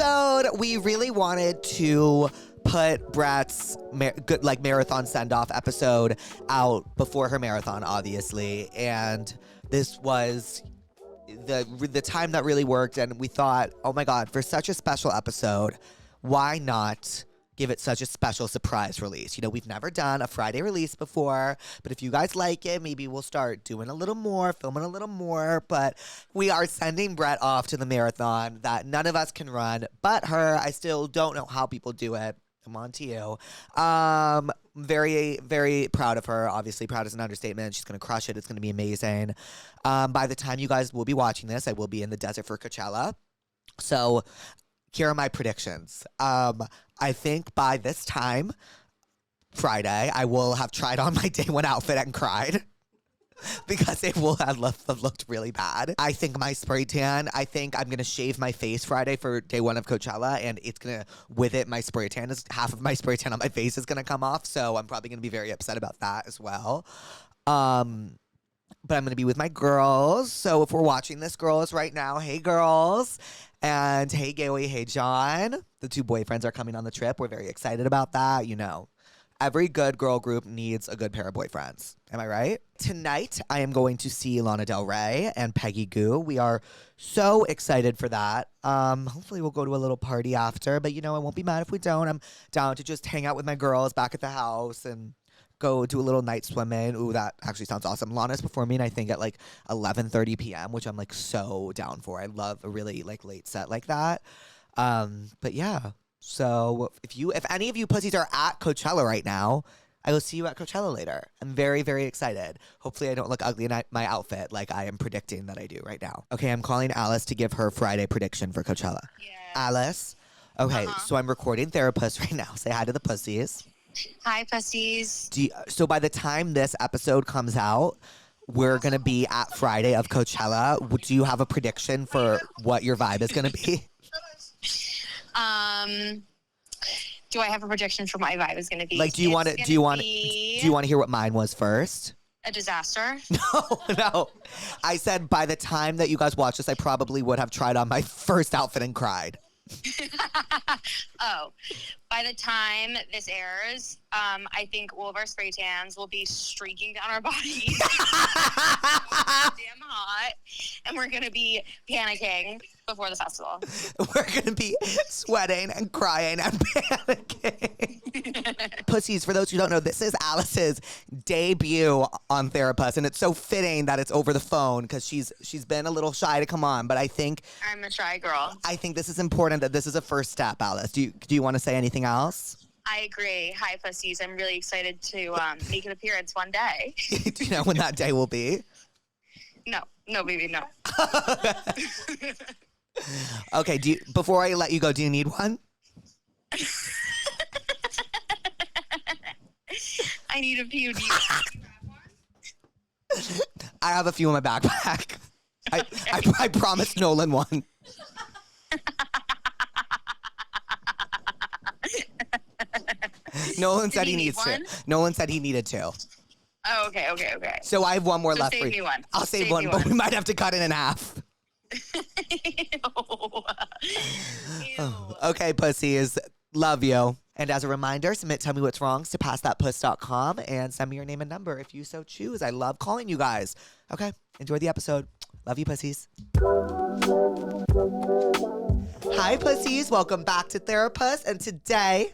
episode. We really wanted to put Brett's marathon send-off episode out before her marathon, obviously, and this was the time that really worked, and we thought, oh my God, for such a special episode, why not give it such a special surprise release? You know, we've never done a Friday release before, but if you guys like it, maybe we'll start doing a little more, filming a little more, but we are sending Brett off to the marathon that none of us can run but her. I still don't know how people do it. I'm on to you. Very, very proud of her. Obviously, proud is an understatement. She's going to crush it. It's going to be amazing. By the time you guys will be watching this, I will be in the desert for Coachella. So here are my predictions. I think by this time, Friday, I will have tried on my day one outfit and cried. Because it will have looked really bad. I think my spray tan, I'm going to shave my face Friday for day one of Coachella, and it's going to, with it, half of my spray tan on my face is going to come off, so I'm probably going to be very upset about that as well. But I'm going to be with my girls, so if we're watching this, girls, right now, hey, girls, and hey, Gaily, hey, John. The two boyfriends are coming on the trip. We're very excited about that, you know. Every good girl group needs a good pair of boyfriends. Am I right? Tonight, I am going to see Lana Del Rey and Peggy Gou. We are so excited for that. Hopefully, we'll go to a little party after. But, you know, I won't be mad if we don't. I'm down to just hang out with my girls back at the house and go do a little night swimming. Ooh, that actually sounds awesome. Lana's performing, I think, at like 11:30 p.m., which I'm like so down for. I love a really like late set like that. But yeah. So if any of you pussies are at Coachella right now, I will see you at Coachella later. I'm very, very excited. Hopefully I don't look ugly in my outfit like I am predicting that I do right now. Okay, I'm calling Alice to give her Friday prediction for Coachella. Yeah. Alice? Okay, so I'm recording Therapuss right now. Say hi to the pussies. Hi, pussies. So by the time this episode comes out, we're going to be at Friday of Coachella. Do you have a prediction for what your vibe is going to be? Do I have a prediction for my vibe is going to be? Like, do you want to hear what mine was first? A disaster? No. I said by the time that you guys watch this, I probably would have tried on my first outfit and cried. Oh, by the time this airs, I think all of our spray tans will be streaking down our bodies. Damn hot. And we're going to be panicking before the festival. We're going to be sweating and crying and panicking. Pussies, for those who don't know, this is Alice's debut on Therapuss, and it's so fitting that it's over the phone because she's been a little shy to come on, but I think I'm a shy girl. I think this is important that this is a first step, Alice. Do you want to say anything else? I agree. Hi, pussies. I'm really excited to make an appearance one day. Do you know when that day will be? No, baby, no. Okay, before I let you go, do you need one? I need a few. Do you have one? I have a few in my backpack. I promised Nolan one. Nolan said he needs two. Nolan said he needed two. Oh, okay. So I have one more left save for you. Me one. I'll save one, but we might have to cut it in half. Ew. Okay, pussies. Love you. And as a reminder, submit Tell Me What's Wrongs to passthatpuss.com and send me your name and number if you so choose. I love calling you guys. Okay, enjoy the episode. Love you, pussies. Hi, pussies. Welcome back to Therapuss. And today,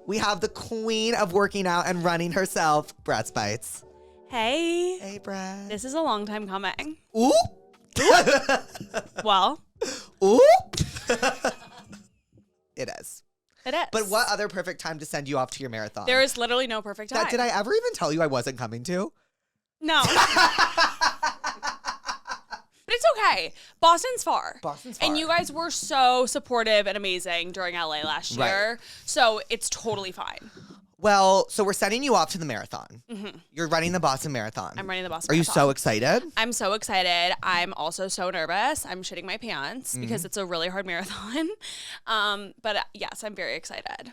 we have the queen of working out and running herself, Brett Spites. Hey. Hey, Brett. This is a long time coming. Ooh. Well. Ooh. It is. It is. But what other perfect time to send you off to your marathon? There is literally no perfect time. Did I ever even tell you I wasn't coming to? No. But it's okay. Boston's far. And you guys were so supportive and amazing during LA last year. Right. So it's totally fine. Well, so we're sending you off to the marathon. Mm-hmm. You're running the Boston Marathon. I'm running the Boston Marathon. Are you Marathon. so excited? I'm so excited. I'm also so nervous. I'm shitting my pants because it's a really hard marathon. But yes, I'm very excited.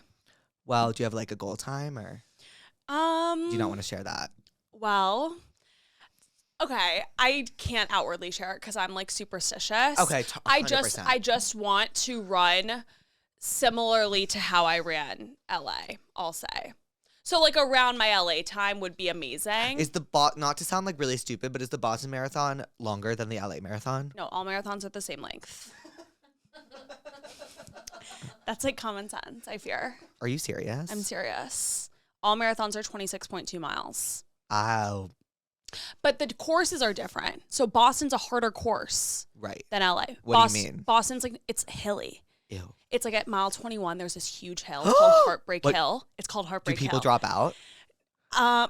Well, do you have like a goal time or do you not want to share that? Well, okay, I can't outwardly share it because I'm like superstitious. Okay, 100%. I just want to run similarly to how I ran LA, I'll say. So like around my LA time would be amazing. Is not to sound like really stupid, but is the Boston Marathon longer than the LA Marathon? No, all marathons are the same length. That's like common sense, I fear. Are you serious? I'm serious. All marathons are 26.2 miles. Oh. But the courses are different. So Boston's a harder course Right. than LA. What do you mean? Boston's like, it's hilly. Ew. It's like at mile 21, there's this huge hill. It's called Heartbreak Hill. It's called Do Heartbreak people Hill. drop out?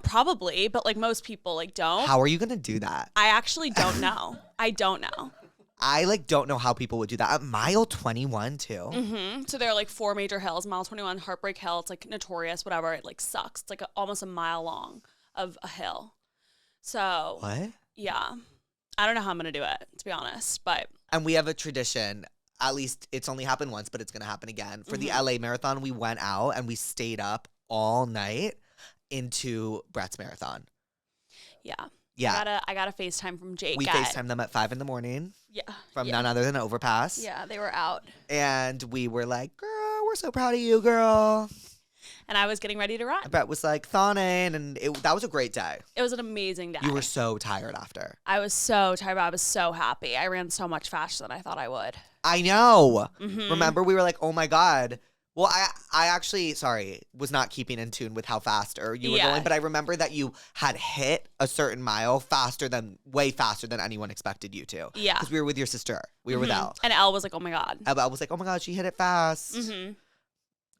Probably, but like most people like don't. How are you going to do that? I actually don't know. I don't know. I like don't know how people would do that. At mile 21 too. Mm-hmm. So there are like 4 major hills. Mile 21, Heartbreak Hill. It's like notorious, whatever. It like sucks. It's like almost a mile long of a hill. So What? yeah, I don't know how I'm gonna do it, to be honest. But And we have a tradition. At least it's only happened once, but it's going to happen again. For the LA Marathon, we went out and we stayed up all night into Brett's Marathon. yeah, Yeah. I got a FaceTime from Jake. We FaceTimed them at 5 a.m. Yeah, from yeah. none other than Overpass. Yeah, they were out, And we were like, girl, we're so proud of you, girl. and I was getting ready to run. And Brett was like, thawing, and that was a great day. It was an amazing day. You were so tired after. I was so tired, but I was so happy. I ran so much faster than I thought I would. I know. Mhm. Remember, we were like, oh my God. Well, I actually, was not keeping in tune with how fast you were going, but I remember that you had hit a certain mile way faster than anyone expected you to. Yeah. Because we were with your sister. We were with Elle. And Elle was like, oh my God. Elle was like, oh my God, she hit it fast. Mm-hmm.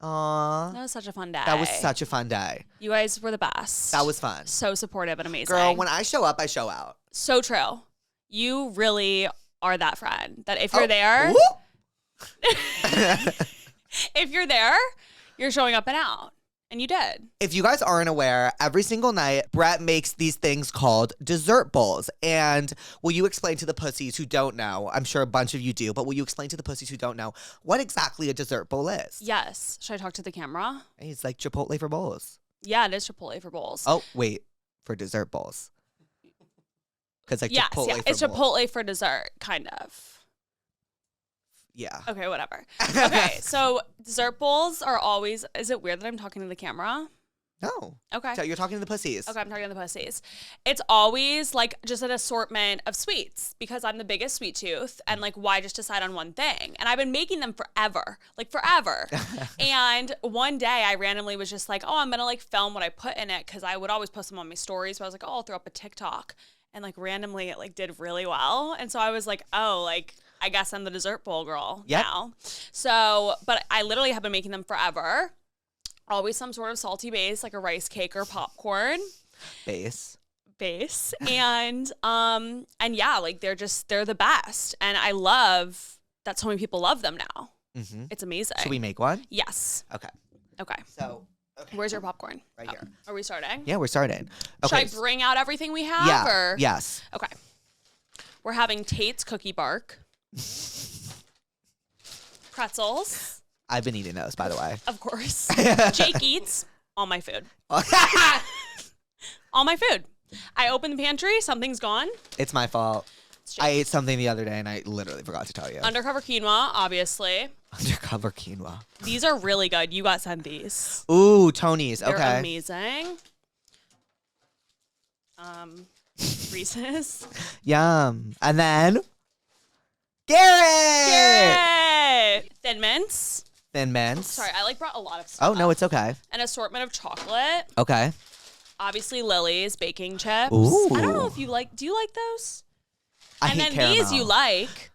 Aww. That was such a fun day. That was such a fun day. You guys were the best. That was fun. So supportive and amazing. Girl, when I show up, I show out. So true. You really are that friend that if you're there, if you're there, you're showing up and out. And you did. If you guys aren't aware, every single night, Brett makes these things called dessert bowls. And will you explain to the pussies who don't know? I'm sure a bunch of you do, but will you explain to the pussies who don't know what exactly a dessert bowl is? Yes. Should I talk to the camera? It's like Chipotle for bowls. Yeah, it is Chipotle for bowls. Oh, wait. For dessert bowls. Because like yes, Chipotle yeah. for It's bowls. Chipotle for dessert, kind of. Yeah. Okay, whatever. Okay, so dessert bowls are always, is it weird that I'm talking to the camera? No. Okay. So you're talking to the pussies. Okay, I'm talking to the pussies. It's always like just an assortment of sweets because I'm the biggest sweet tooth and like why just decide on one thing? And I've been making them forever. And one day I randomly was just like, oh, I'm going to like film what I put in it because I would always post them on my stories. But I was like, oh, I'll throw up a TikTok. And like randomly it like did really well. And so I was like, oh, like I guess I'm the dessert bowl girl now. So, but I literally have been making them forever. Always some sort of salty base, like a rice cake or popcorn Base. And yeah, like they're the best. And I love that so many people love them now. Mm-hmm. It's amazing. Should we make one? Yes. Okay. Okay. So, okay. Where's your popcorn? Right here. Are we starting? Yeah, we're starting. Okay. Should I bring out everything we have? Yeah. Or? Yes. Okay. We're having Tate's cookie bark. Pretzels. I've been eating those, by the way. Of course. Jake eats all my food. All my food. I open the pantry, something's gone. It's my fault. I ate something the other day and I literally forgot to tell you. Undercover quinoa, obviously. Undercover quinoa. These are really good. You got sent these. Ooh, Tony's. They're okay. amazing. Reese's. Yum. And then Garrett. Thin Mints. Thin Mints. Sorry, I like brought a lot of stuff. Oh, no, it's okay. An assortment of chocolate. Okay. Obviously, Lily's baking chips. Ooh. I don't know if you like. Do you like those? I And hate then caramel. these you like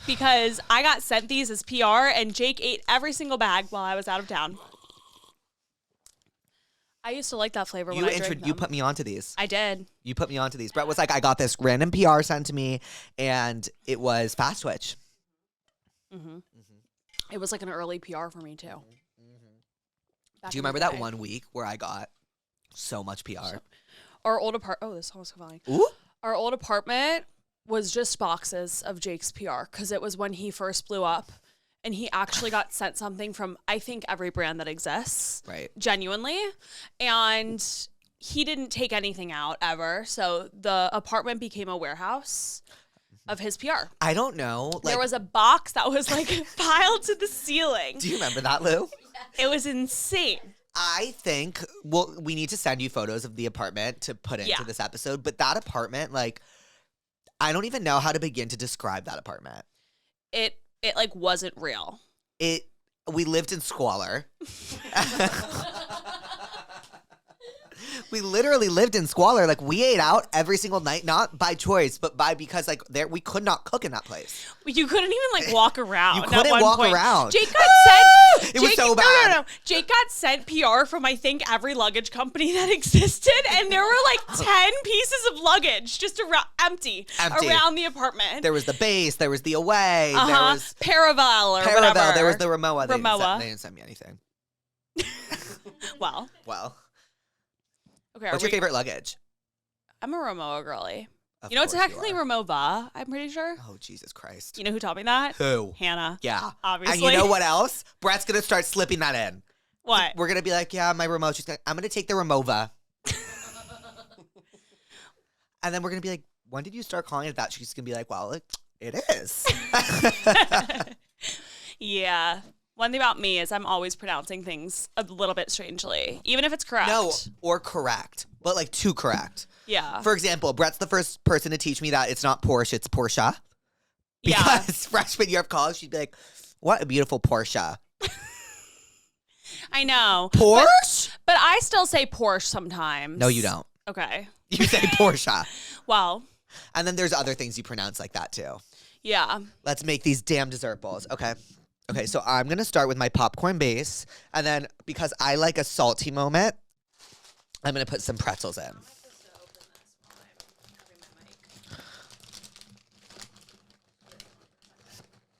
because I got sent these as PR and Jake ate every single bag while I was out of town. I used to like that flavor when I drank them. You put me onto these. I did. You put me onto these. Brett was like, I got this random PR sent to me, and it was Fast Twitch. It was like an early PR for me too. Do you remember that one week where I got so much PR? Our old apartment. Oh, this song's falling. Ooh. Our old apartment was just boxes of Jake's PR because it was when he first blew up, and he actually got sent something from I think every brand that exists. Right. Genuinely, and he didn't take anything out ever. So the apartment became a warehouse of his PR. I don't know. Like, There was a box that was like piled to the ceiling. do you remember that, Lou? It was insane. I think, well, we need to send you photos of the apartment to put into this episode. But that apartment, like, I don't even know how to begin to describe that apartment. It like wasn't real. We lived in squalor. We literally lived in squalor. Like, we ate out every single night, not by choice, but because like we could not cook in that place. You couldn't even like walk around. You couldn't walk around. Jake got sent. It was so bad. No. Jake got sent PR from I think every luggage company that existed, and there were like 10 pieces of luggage just empty around the apartment. There was the base. There was the away. There was Paravel or whatever. There was the Ramoa. They Ramoa. didn't send me anything. Well. Okay, what's your favorite luggage? I'm a Ramoa girly. Of You know, it's course technically you are. Ramova, I'm pretty sure. Oh, Jesus Christ. You know who taught me that? Who? Hannah. Yeah. Obviously. And you know what else? Brett's going to start slipping that in. What? We're going to be like, yeah, my remote. She's gonna, I'm going to take the Ramova. And then we're going to be like, when did you start calling it that? She's going to be like, well, it is. Yeah. One thing about me is I'm always pronouncing things a little bit strangely, even if it's correct. No, or correct, but like too correct. Yeah. For example, Brett's the first person to teach me that it's not Porsche, it's Porsche. Yeah. Because freshman year of college, she'd be like, what a beautiful Porsche. I know. Porsche? But I still say Porsche sometimes. No, you don't. Okay. You say Porsche. Well. And then there's other things you pronounce like that too. Yeah. Let's make these damn dessert balls. Okay, so I'm going to start with my popcorn base. And then because I like a salty moment, I'm going to put some pretzels in.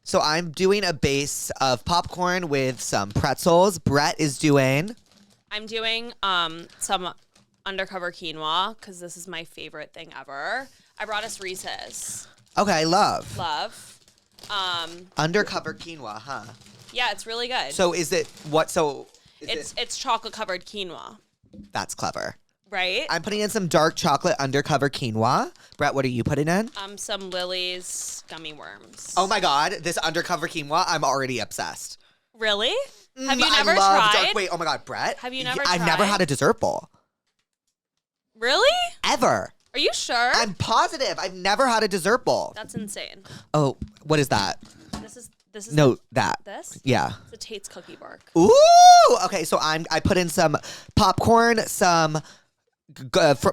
So I'm doing a base of popcorn with some pretzels. Brett is doing... I'm doing some undercover quinoa because this is my favorite thing ever. I brought us Reese's. Okay, love. Undercover quinoa, huh? Yeah, it's really good. So is it what? So it's chocolate covered quinoa. That's clever, right? I'm putting in some dark chocolate undercover quinoa. Brett, what are you putting in? Some Lily's gummy worms. Oh my God, this undercover quinoa! I'm already obsessed. Really? Have you I never love tried? Dark, wait, oh my God, Brett. Have you never I've tried? never had a dessert bowl. Really? Ever. Are you sure? I'm positive. I've never had a dessert bowl. That's insane. Oh, what is that? This is No, that. This? Yeah. It's a Tate's cookie bark. Ooh. Okay, so I put in some popcorn, some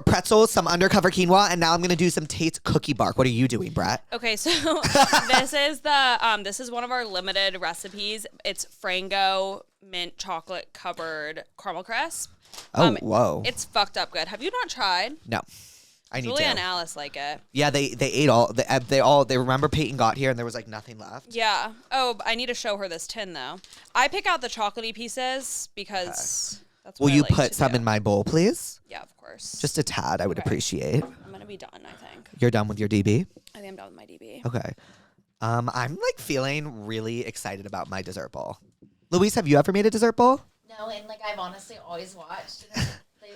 pretzels, some undercover quinoa, and now I'm gonna do some Tate's cookie bark. What are you doing, Brett? Okay, so this is one of our limited recipes. It's Frango mint chocolate covered caramel crisp. Oh, whoa. It's fucked up good. Have you not tried? No. I need Julie to. and Alice like it. Yeah, they ate all. They remember Peyton got here and there was like nothing left. Yeah. Oh, I need to show her this tin though. I pick out the chocolatey pieces because that's what Will I you like put to some do. in my bowl, please? Yeah, of course. Just a tad, I would appreciate. I'm gonna be done, I think. You're done with your DB? I think I'm done with my DB. Okay. I'm like feeling really excited about my dessert bowl. Louise, have you ever made a dessert bowl? No, and like I've honestly always watched. And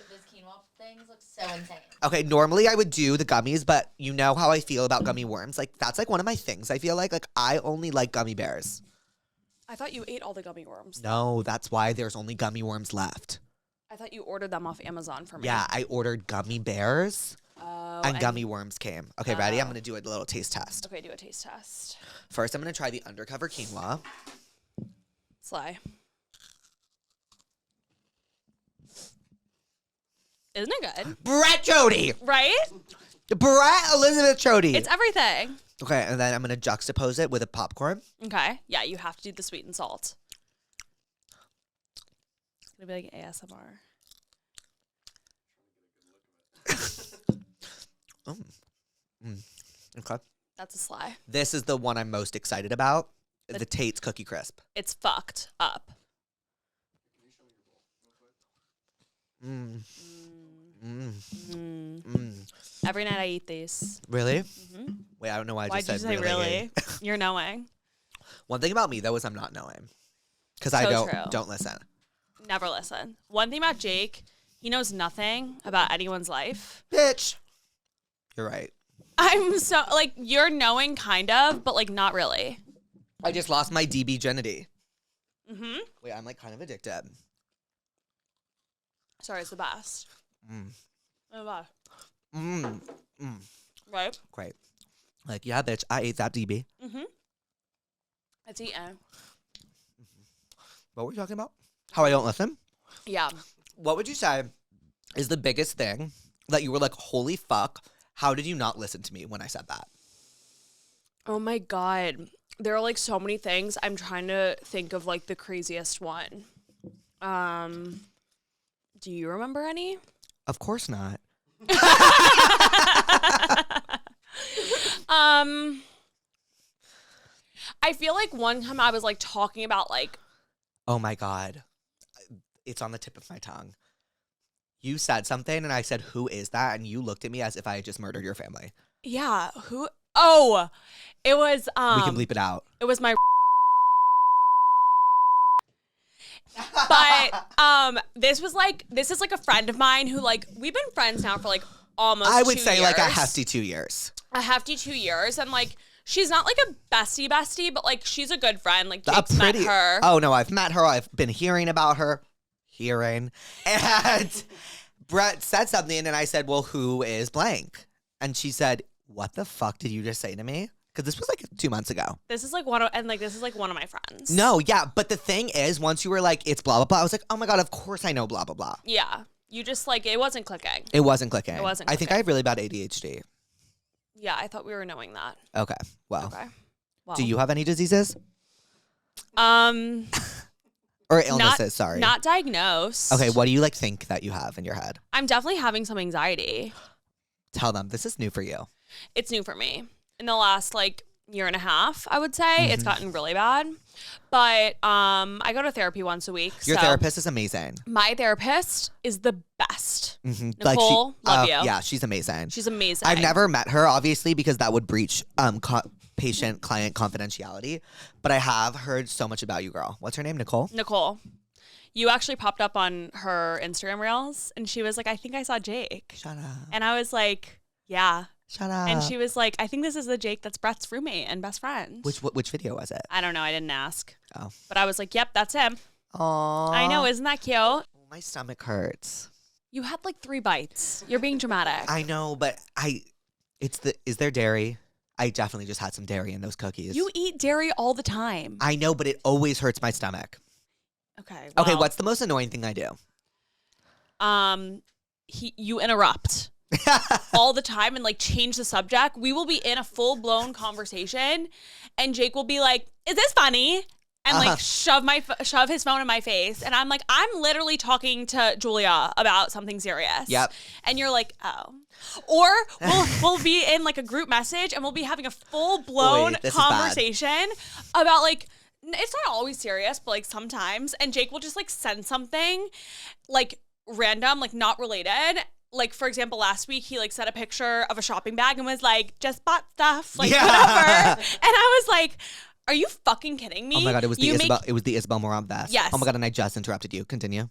those quinoa things look so insane. Okay, normally I would do the gummies, but you know how I feel about gummy worms. Like that's like one of my things. I feel like I only like gummy bears. I thought you ate all the gummy worms. No, that's why there's only gummy worms left. I thought you ordered them off Amazon for me. Yeah, I ordered gummy bears Oh, and gummy worms came. Okay, ready? I'm Oh. gonna do a little taste test. Okay, do a taste test. First, I'm gonna try the undercover quinoa. Sly. Isn't it good? Brett Jody! Right? Brett Elizabeth Jody! It's everything. Okay, and then I'm gonna juxtapose it with a popcorn. Okay. Yeah, you have to do the sweet and salt. It's gonna be like ASMR. Okay. That's a Sly. This is the one I'm most excited about. The Tate's Cookie Crisp. It's fucked up. Every night I eat these. Really? Wait, I don't know why I Why'd just you said say really? You're knowing. One thing about me though is I'm not knowing, because I So true. don't listen. Never listen. One thing about Jake, he knows nothing about anyone's life. Bitch, you're right. I'm so like you're knowing kind of, but like not really. I just lost my DB virginity. Mm-hmm. Wait, I'm like kind of addicted. Sorry, it's the best. Oh god. Right? Great. Like, yeah, bitch, I ate that DB. Mm-hmm. It's eaten. What were we talking about? How I don't listen? Yeah. What would you say is the biggest thing that you were like, holy fuck, how did you not listen to me when I said that? Oh my god. There are like so many things. I'm trying to think of like the craziest one. Do you remember any? Of course not. I feel like one time I was like talking about like Oh my God. It's on the tip of my tongue. You said something and I said, who is that? And you looked at me as if I had just murdered your family. yeah, who oh it was We can bleep it out. it was my but this is like a friend of mine who like we've been friends now for like almost I would 2 say years. like a hefty 2 years. A hefty 2 years, and like she's not like a bestie, but like she's a good friend. Like Jake's met her. Oh no, I've met her. I've been hearing about her. And Brett said something and I said, well, who is blank? And she said, what the fuck did you just say to me? Because this was like 2 months ago. This is like one of my friends. No, yeah, but the thing is, once you were like, it's blah, blah, blah, I was like, oh my God, of course I know blah, blah, blah. Yeah. You just like, it wasn't clicking. It wasn't clicking. It wasn't I think clicking. I have really bad ADHD. Yeah, I thought we were knowing that. Okay, well. Okay. Well. Do you have any diseases? Or illnesses, sorry. Not diagnosed. Okay, what do you like think that you have in your head? I'm definitely having some anxiety. Tell them, this is new for you. It's new for me. In the last like year and a half, I would say. It's gotten really bad. But I go to therapy once a week. Your so therapist is amazing. my therapist is the best. Mm-hmm. Nicole, love you. Yeah, she's amazing. She's amazing. I've never met her, obviously, because that would breach patient-client confidentiality. But I have heard so much about you, girl. What's her name, Nicole? Nicole. You actually popped up on her Instagram reels, and she was like, I think I saw Jake. Shut up. And I was like, yeah. Shut up. And she was like, I think this is the Jake that's Brett's roommate and best friend. Which video was it? I don't know. I didn't ask. Oh. But I was like, yep, that's him. Aww. I know. Isn't that cute? Oh, my stomach hurts. You had like 3 bites. You're being dramatic. I know, but is there dairy? I definitely just had some dairy in those cookies. You eat dairy all the time. I know, but it always hurts my stomach. Okay. Okay, well, what's the most annoying thing I do? You interrupt all the time and like change the subject. We will be in a full-blown conversation and Jake will be like, is this funny? And like shove his phone in my face. And I'm like, I'm literally talking to Julia about something serious. Yep. And you're like, oh. Or we'll be in like a group message and we'll be having a full-blown conversation about like, it's not always serious, but like sometimes. And Jake will just like send something like random, like not related. Like, for example, last week he like sent a picture of a shopping bag and was like, just bought stuff, like whatever. And I was like, are you fucking kidding me? Oh my God, it was the Isabel Moran vest. Yes. Oh my God, and I just interrupted you. Continue.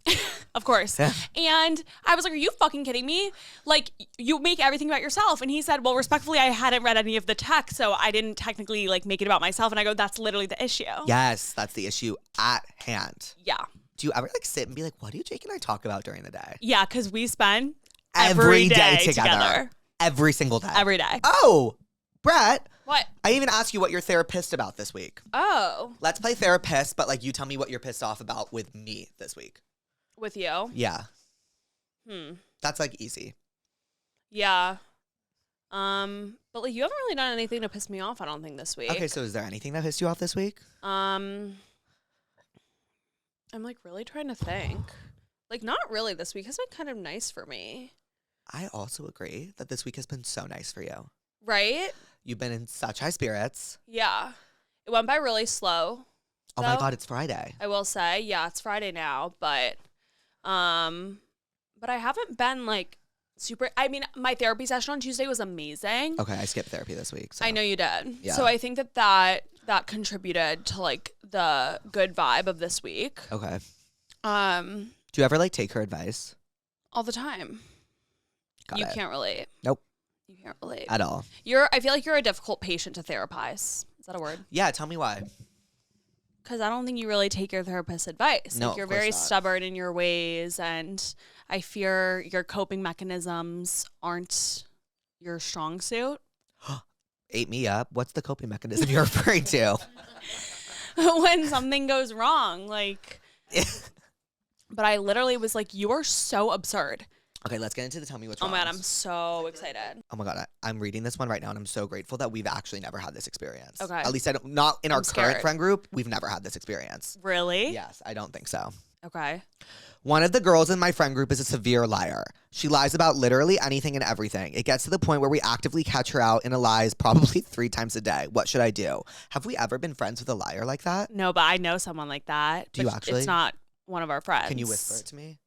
Of course. And I was like, are you fucking kidding me? Like, you make everything about yourself. And he said, well, respectfully, I hadn't read any of the text, so I didn't technically like make it about myself. And I go, that's literally the issue. Yes, that's the issue at hand. Yeah. Do you ever like sit and be like, what do Jake and I talk about during the day? Yeah, because we spend Every day together. Every single day. Every day. Oh, Brett. What? I even asked you what you're therapist about this week. Oh. Let's play therapist, but like you tell me what you're pissed off about with me this week. With you? Yeah. That's like easy. Yeah. But like you haven't really done anything to piss me off, I don't think, this week. Okay, so is there anything that pissed you off this week? I'm like really trying to think. Like not really. This week has been kind of nice for me. I also agree that this week has been so nice for you. Right? You've been in such high spirits. Yeah. It went by really slow. Oh my God, it's Friday. I will say, yeah, it's Friday now, but I haven't been like super. I mean, my therapy session on Tuesday was amazing. Okay, I skipped therapy this week. So. I know you did. Yeah. So I think that contributed to like the good vibe of this week. Okay. Do you ever like take her advice? All the time. Got You it. can't relate. Nope. You can't relate. at all. I feel like you're a difficult patient to therapize. Is that a word? Yeah, tell me why. Because I don't think you really take your therapist's advice. No, Like, you're of course very not. stubborn in your ways, and I fear your coping mechanisms aren't your strong suit. Ate me up. What's the coping mechanism you're referring to? When something goes wrong, like. But I literally was like, you are so absurd. Okay, let's get into the tell me what's Oh wrong. my God, I'm so excited. Oh my God, I'm reading this one right now, and I'm so grateful that we've actually never had this experience. Okay. At least not in our I'm current scared. friend group. We've never had this experience. Really? Yes, I don't think so. Okay. One of the girls in my friend group is a severe liar. She lies about literally anything and everything. It gets to the point where we actively catch her out in a lies probably 3 times a day. What should I do? Have we ever been friends with a liar like that? No, but I know someone like that. Do you but actually? It's not one of our friends. Can you whisper it to me?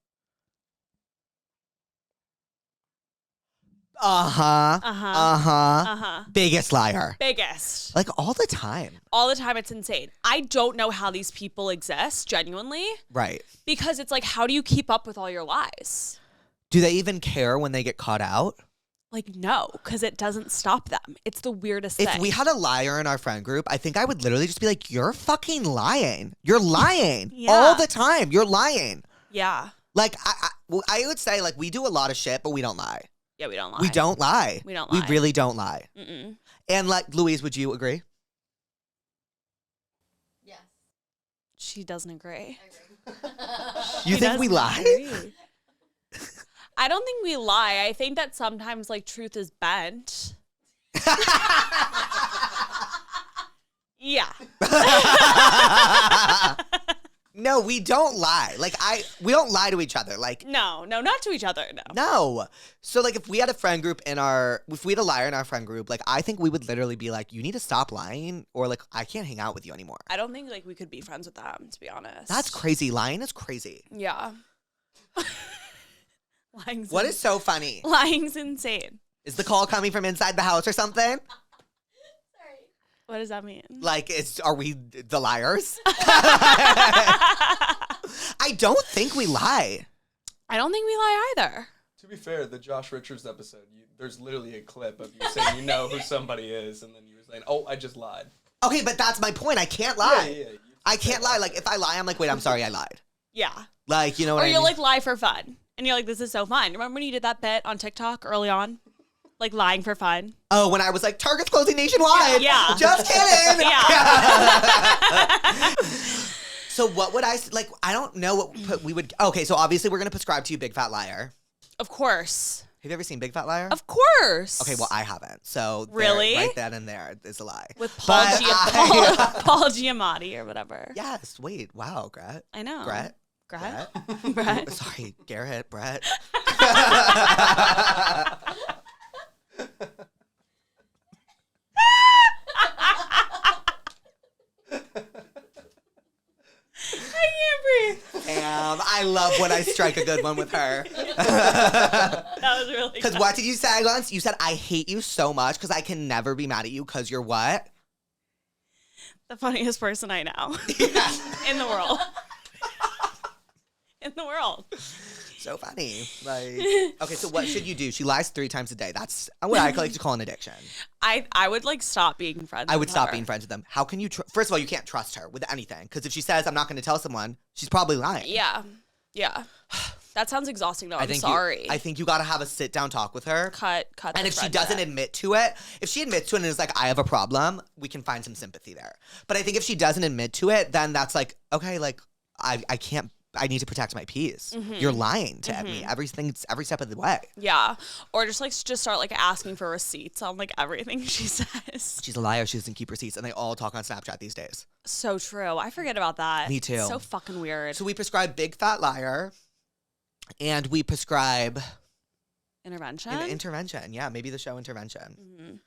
Uh-huh. Uh-huh. Uh-huh. Uh-huh. Biggest liar. Biggest. Like all the time. All the time. It's insane. I don't know how these people exist, genuinely, Right. because it's like, how do you keep up with all your lies? Do they even care when they get caught out? Like, no, because it doesn't stop them. It's the weirdest If thing. we had a liar in our friend group, I think I would literally just be like, you're fucking lying. You're lying Yeah. all the time. You're lying. Yeah. Like, I would say, like, we do a lot of shit, but we don't lie. Yeah, we don't lie. We don't lie. We don't We lie. really don't lie. Mm-mm. And, like, Louise, would you agree? Yes. She doesn't agree. I agree. You She think we doesn't lie? agree. I don't think we lie. I think that sometimes, like, truth is bent. Yeah. No, we don't lie. Like, we don't lie to each other. Like, No, not to each other, no. no. So, like, if we had a friend group if we had a liar in our friend group, like, I think we would literally be like, you need to stop lying, or, like, I can't hang out with you anymore. I don't think, like, we could be friends with them, to be honest. That's crazy. Lying is crazy. Yeah. What is so funny? Lying's insane. Is the call coming from inside the house or something? Sorry. What does that mean? Like, are we the liars? I don't think we lie. I don't think we lie either. To be fair, the Josh Richards episode, there's literally a clip of you saying you know who somebody is, and then you were saying, "Oh, I just lied." Okay, but that's my point. I can't lie. Yeah. I can't lie. Like, if I lie, I'm like, wait, I'm sorry, I lied. Yeah. Like, you know what Or I you'll, mean? like, lie for fun. And you're like, this is so fun. Remember when you did that bit on TikTok early on? Like, lying for fun? Oh, when I was like, Target's closing nationwide. Yeah. Just kidding. Yeah. So what would like, I don't know what we would, okay, so obviously we're going to prescribe to you Big Fat Liar. Of course. Have you ever seen Big Fat Liar? Of course. Okay, well, I haven't. So Really? right then and there is a lie. With Paul, But I- Paul Giamatti or whatever. Yes, wait, wow, Gret. I know. Brett? Brett? Brett? Brett. Sorry, Garrett, Brett. I can't breathe. Damn, I love when I strike a good one with her. That was really Because good. what did you say once? You said, I hate you so much because I can never be mad at you because you're what? The funniest person I know in the world. In the world. So funny. Like, okay, so what should you do? She lies 3 times a day. That's what I like to call an addiction. I would like stop being friends I would with stop her. being friends with them. How can you, first of all, you can't trust her with anything. Because if she says, I'm not going to tell someone, she's probably lying. Yeah. Yeah. That sounds exhausting though. I'm I sorry. think you got to have a sit down talk with her. cut And the if she thread doesn't there. admit to it, if she admits to it and is like, I have a problem, we can find some sympathy there. But I think if she doesn't admit to it, then that's like, okay, like, I can't, I need to protect my peace. Mm-hmm. You're lying to me every step of the way. Yeah. Or just start like asking for receipts on like everything she says. She's a liar. She doesn't keep receipts. And they all talk on Snapchat these days. So true. I forget about that. Me too. It's so fucking weird. So we prescribe Big Fat Liar and we prescribe Intervention? an intervention. Yeah, maybe the show Intervention. Mhm.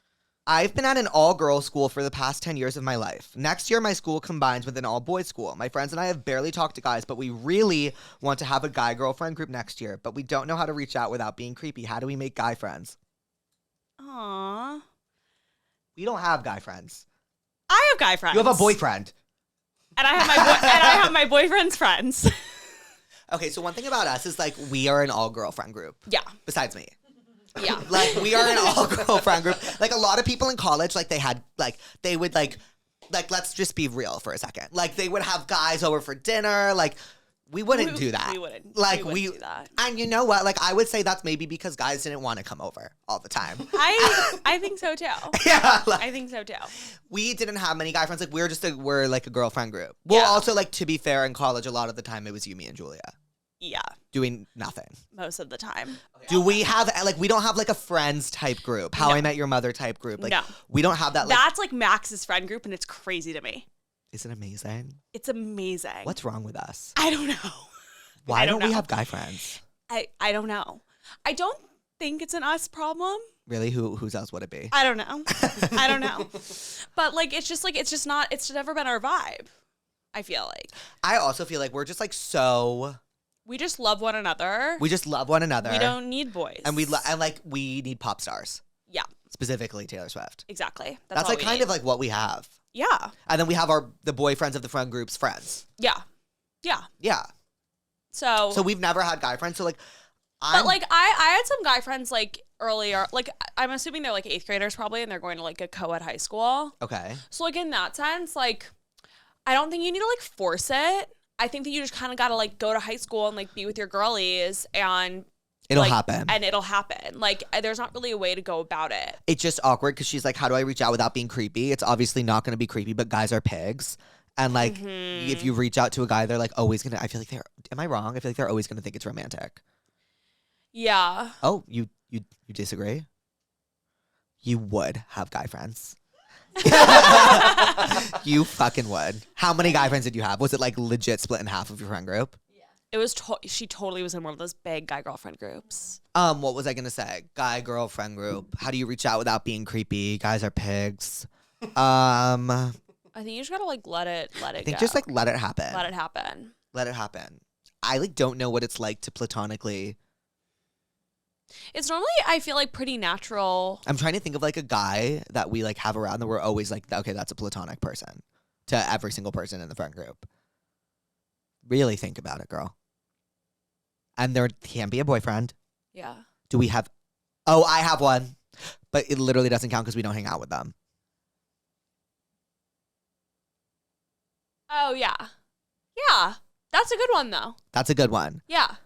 I've been at an all-girls school for the past 10 years of my life. Next year, my school combines with an all-boys school. My friends and I have barely talked to guys, but we really want to have a guy-girlfriend group next year. But we don't know how to reach out without being creepy. How do we make guy friends? Aww. We don't have guy friends. I have guy friends. You have a boyfriend. And I have my boyfriend's friends. Okay, so one thing about us is like we are an all-girl friend group. Yeah. Besides me. Yeah. Like, we are an all-girl friend group. Like, a lot of people in college, like, they had, like, they would, like, let's just be real for a second. Like, they would have guys over for dinner. Like, we wouldn't do that. We wouldn't. Like, we wouldn't do that. And you know what? Like, I would say that's maybe because guys didn't want to come over all the time. I think so too. Yeah. Like, I think so too. we didn't have many guy friends. Like, we're like a girlfriend group. Well, Yeah. also, like, to be fair, in college, a lot of the time it was you, me, and Julia Yeah, doing nothing. most of the time. Do we have, like, we don't have, like, a friends type group, How No. I Met Your Mother type group. Like, No. we don't have that. Like, That's like Max's friend group, and it's crazy to me. isn't it amazing? It's amazing. What's wrong with us? I don't know. Why I don't don't we know. have guy friends? I don't know. I don't think it's an us problem. Really? Whose else would it be? I don't know. I don't know. But like it's just not it's never been our vibe. I feel like. I also feel like we're just like so. We just love one another. We just love one another. We don't need boys. And and like we need pop stars, Yeah, specifically Taylor Swift. exactly. That's all like we kind need. of like what we have. Yeah. And then we have the boyfriends of the friend group's friends. Yeah. Yeah. Yeah. So we've never had guy friends. So like, but like I had some guy friends like earlier, like I'm assuming they're like 8th graders probably, and they're going to like a co-ed high school. Okay. So like in that sense, like I don't think you need to like force it. I think that you just kind of got to like go to high school and like be with your girlies and It'll like, happen. And it'll happen. Like there's not really a way to go about it. It's just awkward because she's like, how do I reach out without being creepy? It's obviously not going to be creepy, but guys are pigs. And like, Mm-hmm. if you reach out to a guy, they're like always going to, I feel like am I wrong? I feel like they're always going to think it's romantic. Yeah. Oh, you disagree? You would have guy friends. You fucking would. How many guy friends did you have? Was it like legit split in half of your friend group? It was she totally was in one of those big guy girlfriend groups. What was I gonna say? Guy girl friend group. How do you reach out without being creepy? Guys are pigs. I think you just gotta like let it I think go. just like let it happen. let it happen. Let it happen. I like don't know what it's like to platonically. It's normally I feel like pretty natural. I'm trying to think of like a guy that we like have around that we're always like, okay, that's a platonic person to every single person in the friend group. Really think about it, girl. And there can be a boyfriend. Yeah. Do we have? Oh, I have one, but it literally doesn't count because we don't hang out with them. Oh yeah. Yeah. That's a good one though. That's a good one. Yeah.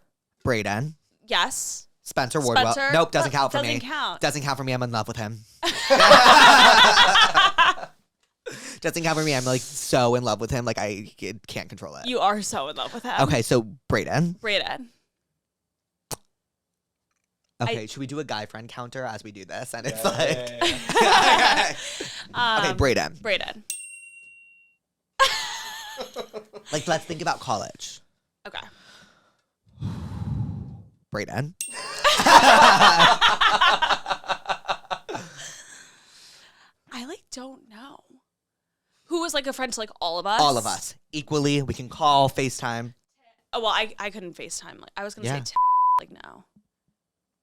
Brayden. Yes. Spencer Wardwell. Spencer? Nope, doesn't count for Doesn't me. count. Doesn't count for me. I'm in love with him. Doesn't count for me. I'm like so in love with him. Like I can't control it. You are so in love with him. Okay, so Brayden. Brayden. Okay, should we do a guy friend counter as we do this? And it's Yeah, like, yeah, okay, Brayden. Brayden. Like, let's think about college. Okay. Brayden. I like don't know. Who was like a friend to like all of us? All of us equally. We can call, FaceTime. Oh well, I couldn't FaceTime. Like I was gonna Yeah. say like no.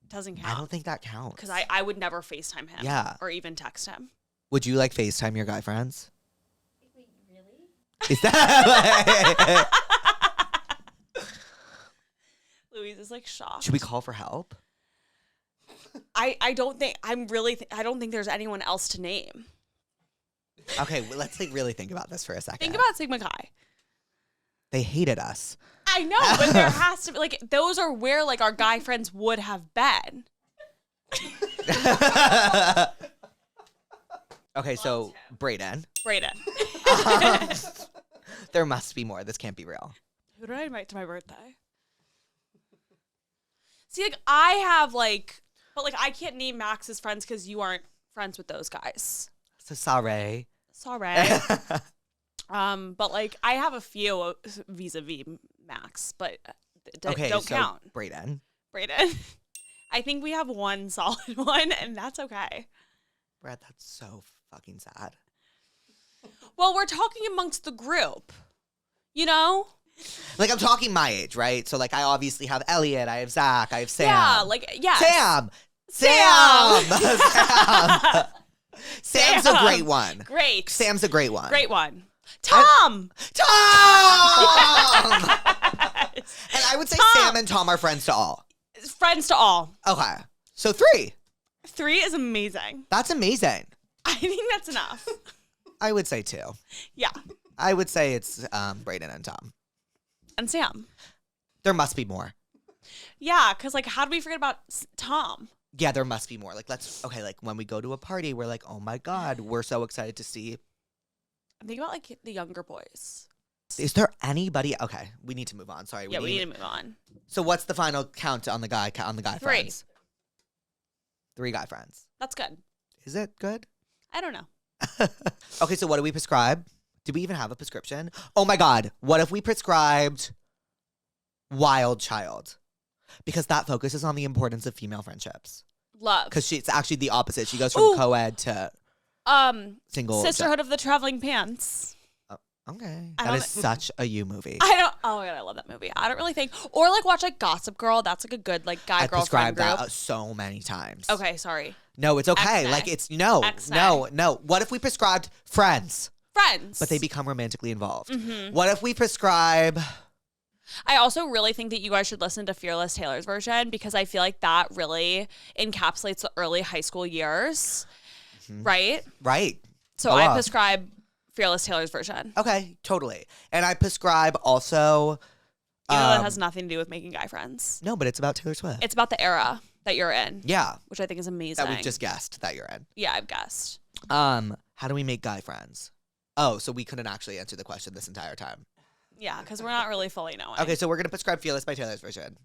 Doesn't I count. don't think that counts. Because I would never FaceTime him. Yeah. Or even text him. Would you like FaceTime your guy friends? Wait, really? Is that Louise is like shocked. Should we call for help? I don't think I don't think there's anyone else to name. Okay, well, let's like really think about this for a second. Think about Sigma Chi. They hated us. I know, but there has to be like those are where like our guy friends would have been. Okay, so Brayden. Brayden. There must be more. This can't be real. Who did I invite to my birthday? See, like I have like, but like I can't name Max's friends because you aren't friends with those guys. So sorry. Sorry. But like I have a few vis-a-vis Max, but Okay, don't so count. Brayden. Brayden. I think we have one solid one, and that's okay. Brad, that's so fucking sad. Well, we're talking amongst the group, you know? Like, I'm talking my age, right? So, like, I obviously have Elliot, I have Zach, I have Sam. Yeah, like yes. Sam! Sam's a great one. Great. Sam's a great one. Great one. Tom! Tom! Yes. And I would say Tom. Sam and Tom are friends to all. Friends to all. Okay. So 3. 3 is amazing. That's amazing. I think that's enough. I would say 2. Yeah. I would say it's Brayden and Tom. And Sam. There must be more. Yeah, because like, how do we forget about Tom? Yeah, there must be more. Like, like when we go to a party, we're like, oh my God, we're so excited to see. I'm thinking about like the younger boys. Is there anybody? Okay, we need to move on. Sorry. We need to move on. So what's the final count on the guy 3. friends? 3 guy friends. That's good. Is it good? I don't know. Okay, so what do we prescribe? Do we even have a prescription? Oh my God, what if we prescribed Wild Child? Because that focuses on the importance of female friendships. Love. Because it's actually the opposite. She goes from Ooh. co-ed to single. Sisterhood of the Traveling Pants. Okay. I That don't is such a you movie. Oh my God, I love that movie. I don't really think, or like watch like Gossip Girl. That's like a good like guy I girl friend prescribed group. that so many times. Okay, sorry. No, it's okay. X-nay. Like it's no. X-nay. What if we prescribed Friends? Friends. But they become romantically involved. Mm-hmm. What if we prescribe? I also really think that you guys should listen to Fearless Taylor's version because I feel like that really encapsulates the early high school years, right? Right. So Go I off. prescribe Fearless Taylor's version. Okay, totally. And I prescribe also. Even though that has nothing to do with making guy friends. No, but it's about Taylor Swift. It's about the era that you're in. Yeah. Which I think is amazing. That we've just guessed that you're in. Yeah, I've guessed. How do we make guy friends? Oh, so we couldn't actually answer the question this entire time. Yeah, because we're not really fully knowing. Okay, so we're gonna prescribe Fearless by Taylor's version.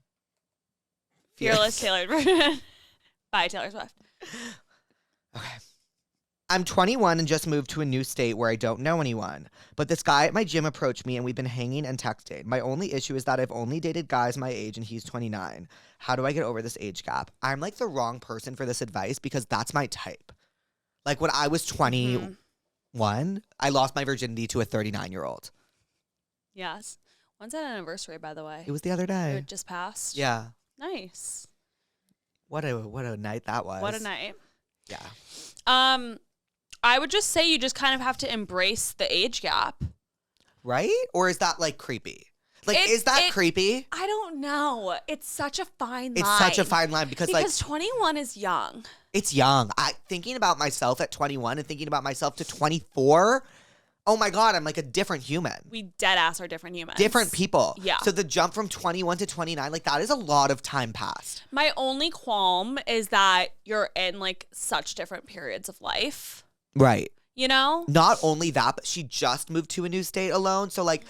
Fearless Taylor's version by Taylor Swift. Okay. I'm 21 and just moved to a new state where I don't know anyone. But this guy at my gym approached me and we've been hanging and texting. My only issue is that I've only dated guys my age and he's 29. How do I get over this age gap? I'm like the wrong person for this advice because that's my type. Like when I was 21, I lost my virginity to a 39-year-old. Yes. When's that anniversary, by the way? It was the other day. It just passed? Yeah. Nice. What a night that was. What a night. Yeah. I would just say you just kind of have to embrace the age gap. Right? Or is that like creepy? Like, is that creepy? I don't know. It's such a fine line. It's such a fine line because like 21 is young. it's young. Thinking about myself at 21 and thinking about myself to 24. Oh my God, I'm like a different human. We dead ass are different humans. Different people. Yeah. So the jump from 21 to 29, like that is a lot of time passed. My only qualm is that you're in like such different periods of life. Right. You know? Not only that, but she just moved to a new state alone. So like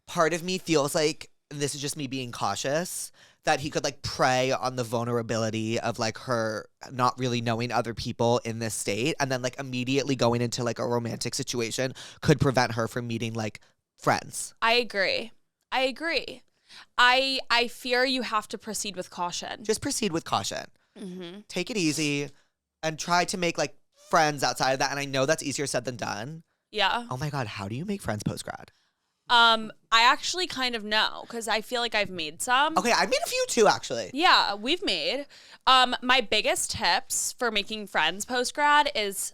part of me feels like, and this is just me being cautious, that he could like prey on the vulnerability of like her not really knowing other people in this state and then like immediately going into like a romantic situation could prevent her from meeting like friends. I agree. I fear you have to proceed with caution. Just proceed with caution. Mm-hmm. Take it easy and try to make like friends outside of that. And I know that's easier said than done. Yeah. Oh my God, how do you make friends post-grad? I actually kind of know because I feel like I've made some. Okay, I've made a few too, actually. Yeah, we've made. My biggest tips for making friends post-grad is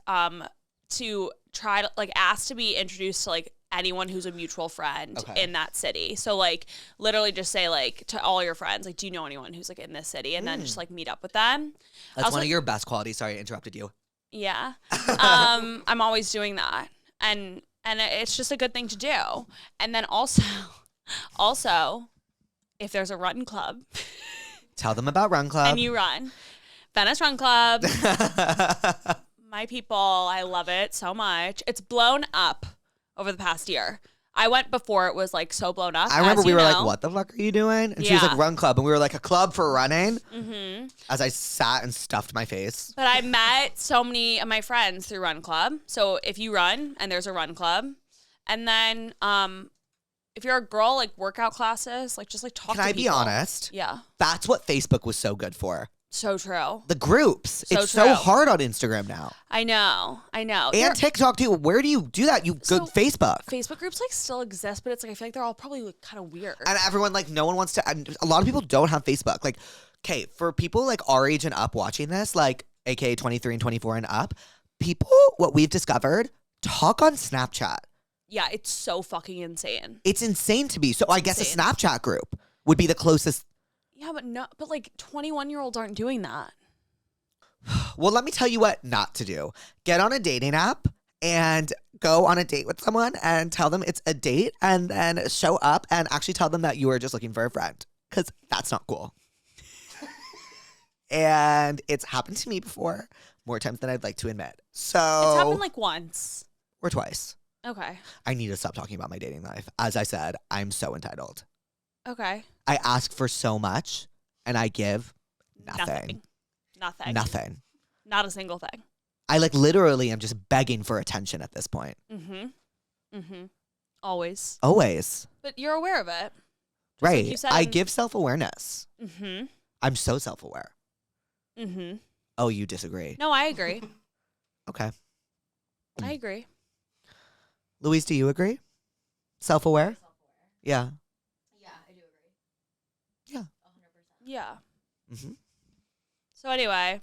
to try to like ask to be introduced to like anyone who's a mutual friend in that city. So like literally just say like to all your friends, like, do you know anyone who's like in this city? And then just like meet up with them. That's Also, one of your best qualities. Sorry, I interrupted you. yeah. I'm always doing that. And it's just a good thing to do. And then also, if there's a run club. Tell them about Run Club. And you run. Venice Run Club. My people, I love it so much. It's blown up over the past year. I went before it was like so blown up. I remember we were like, what the fuck are you doing? And she was like, Run Club. And we were like, a club for running? Mm-hmm. As I sat and stuffed my face. But I met so many of my friends through Run Club. So if you run and there's a Run Club, and then if you're a girl, like workout classes, like just like talk to people. Can I be honest? Yeah. That's what Facebook was so good for. So true. The groups. So it's true. so hard on Instagram now. I know. And TikTok too. Where do you do that? You go Facebook. Facebook groups like still exist, but it's like I feel like they're all probably like, kind of weird. And everyone like no one wants to. And a lot of people don't have Facebook. Like, okay, for people like our age and up watching this, like aka 23 and 24 and up, people what we've discovered talk on Snapchat. Yeah, it's so fucking insane. It's insane to me. So I guess a Snapchat group would be the closest. Yeah, but like 21-year-olds aren't doing that. Well, let me tell you what not to do. Get on a dating app and go on a date with someone and tell them it's a date and then show up and actually tell them that you are just looking for a friend because that's not cool. And it's happened to me before, more times than I'd like to admit. So It's happened like once. or twice. Okay. I need to stop talking about my dating life. As I said, I'm so entitled. Okay. I ask for so much and I give nothing. Nothing. Not a single thing. I like literally am just begging for attention at this point. Always. Always. But you're aware of it. Right. you said I in- give self-awareness. I'm so self-aware. Oh, you disagree? No, I agree. Okay. I agree. Louise, do you agree? Self-aware? Yeah. Yeah, I do agree. Yeah. 100%. Yeah. Mm-hmm. So anyway.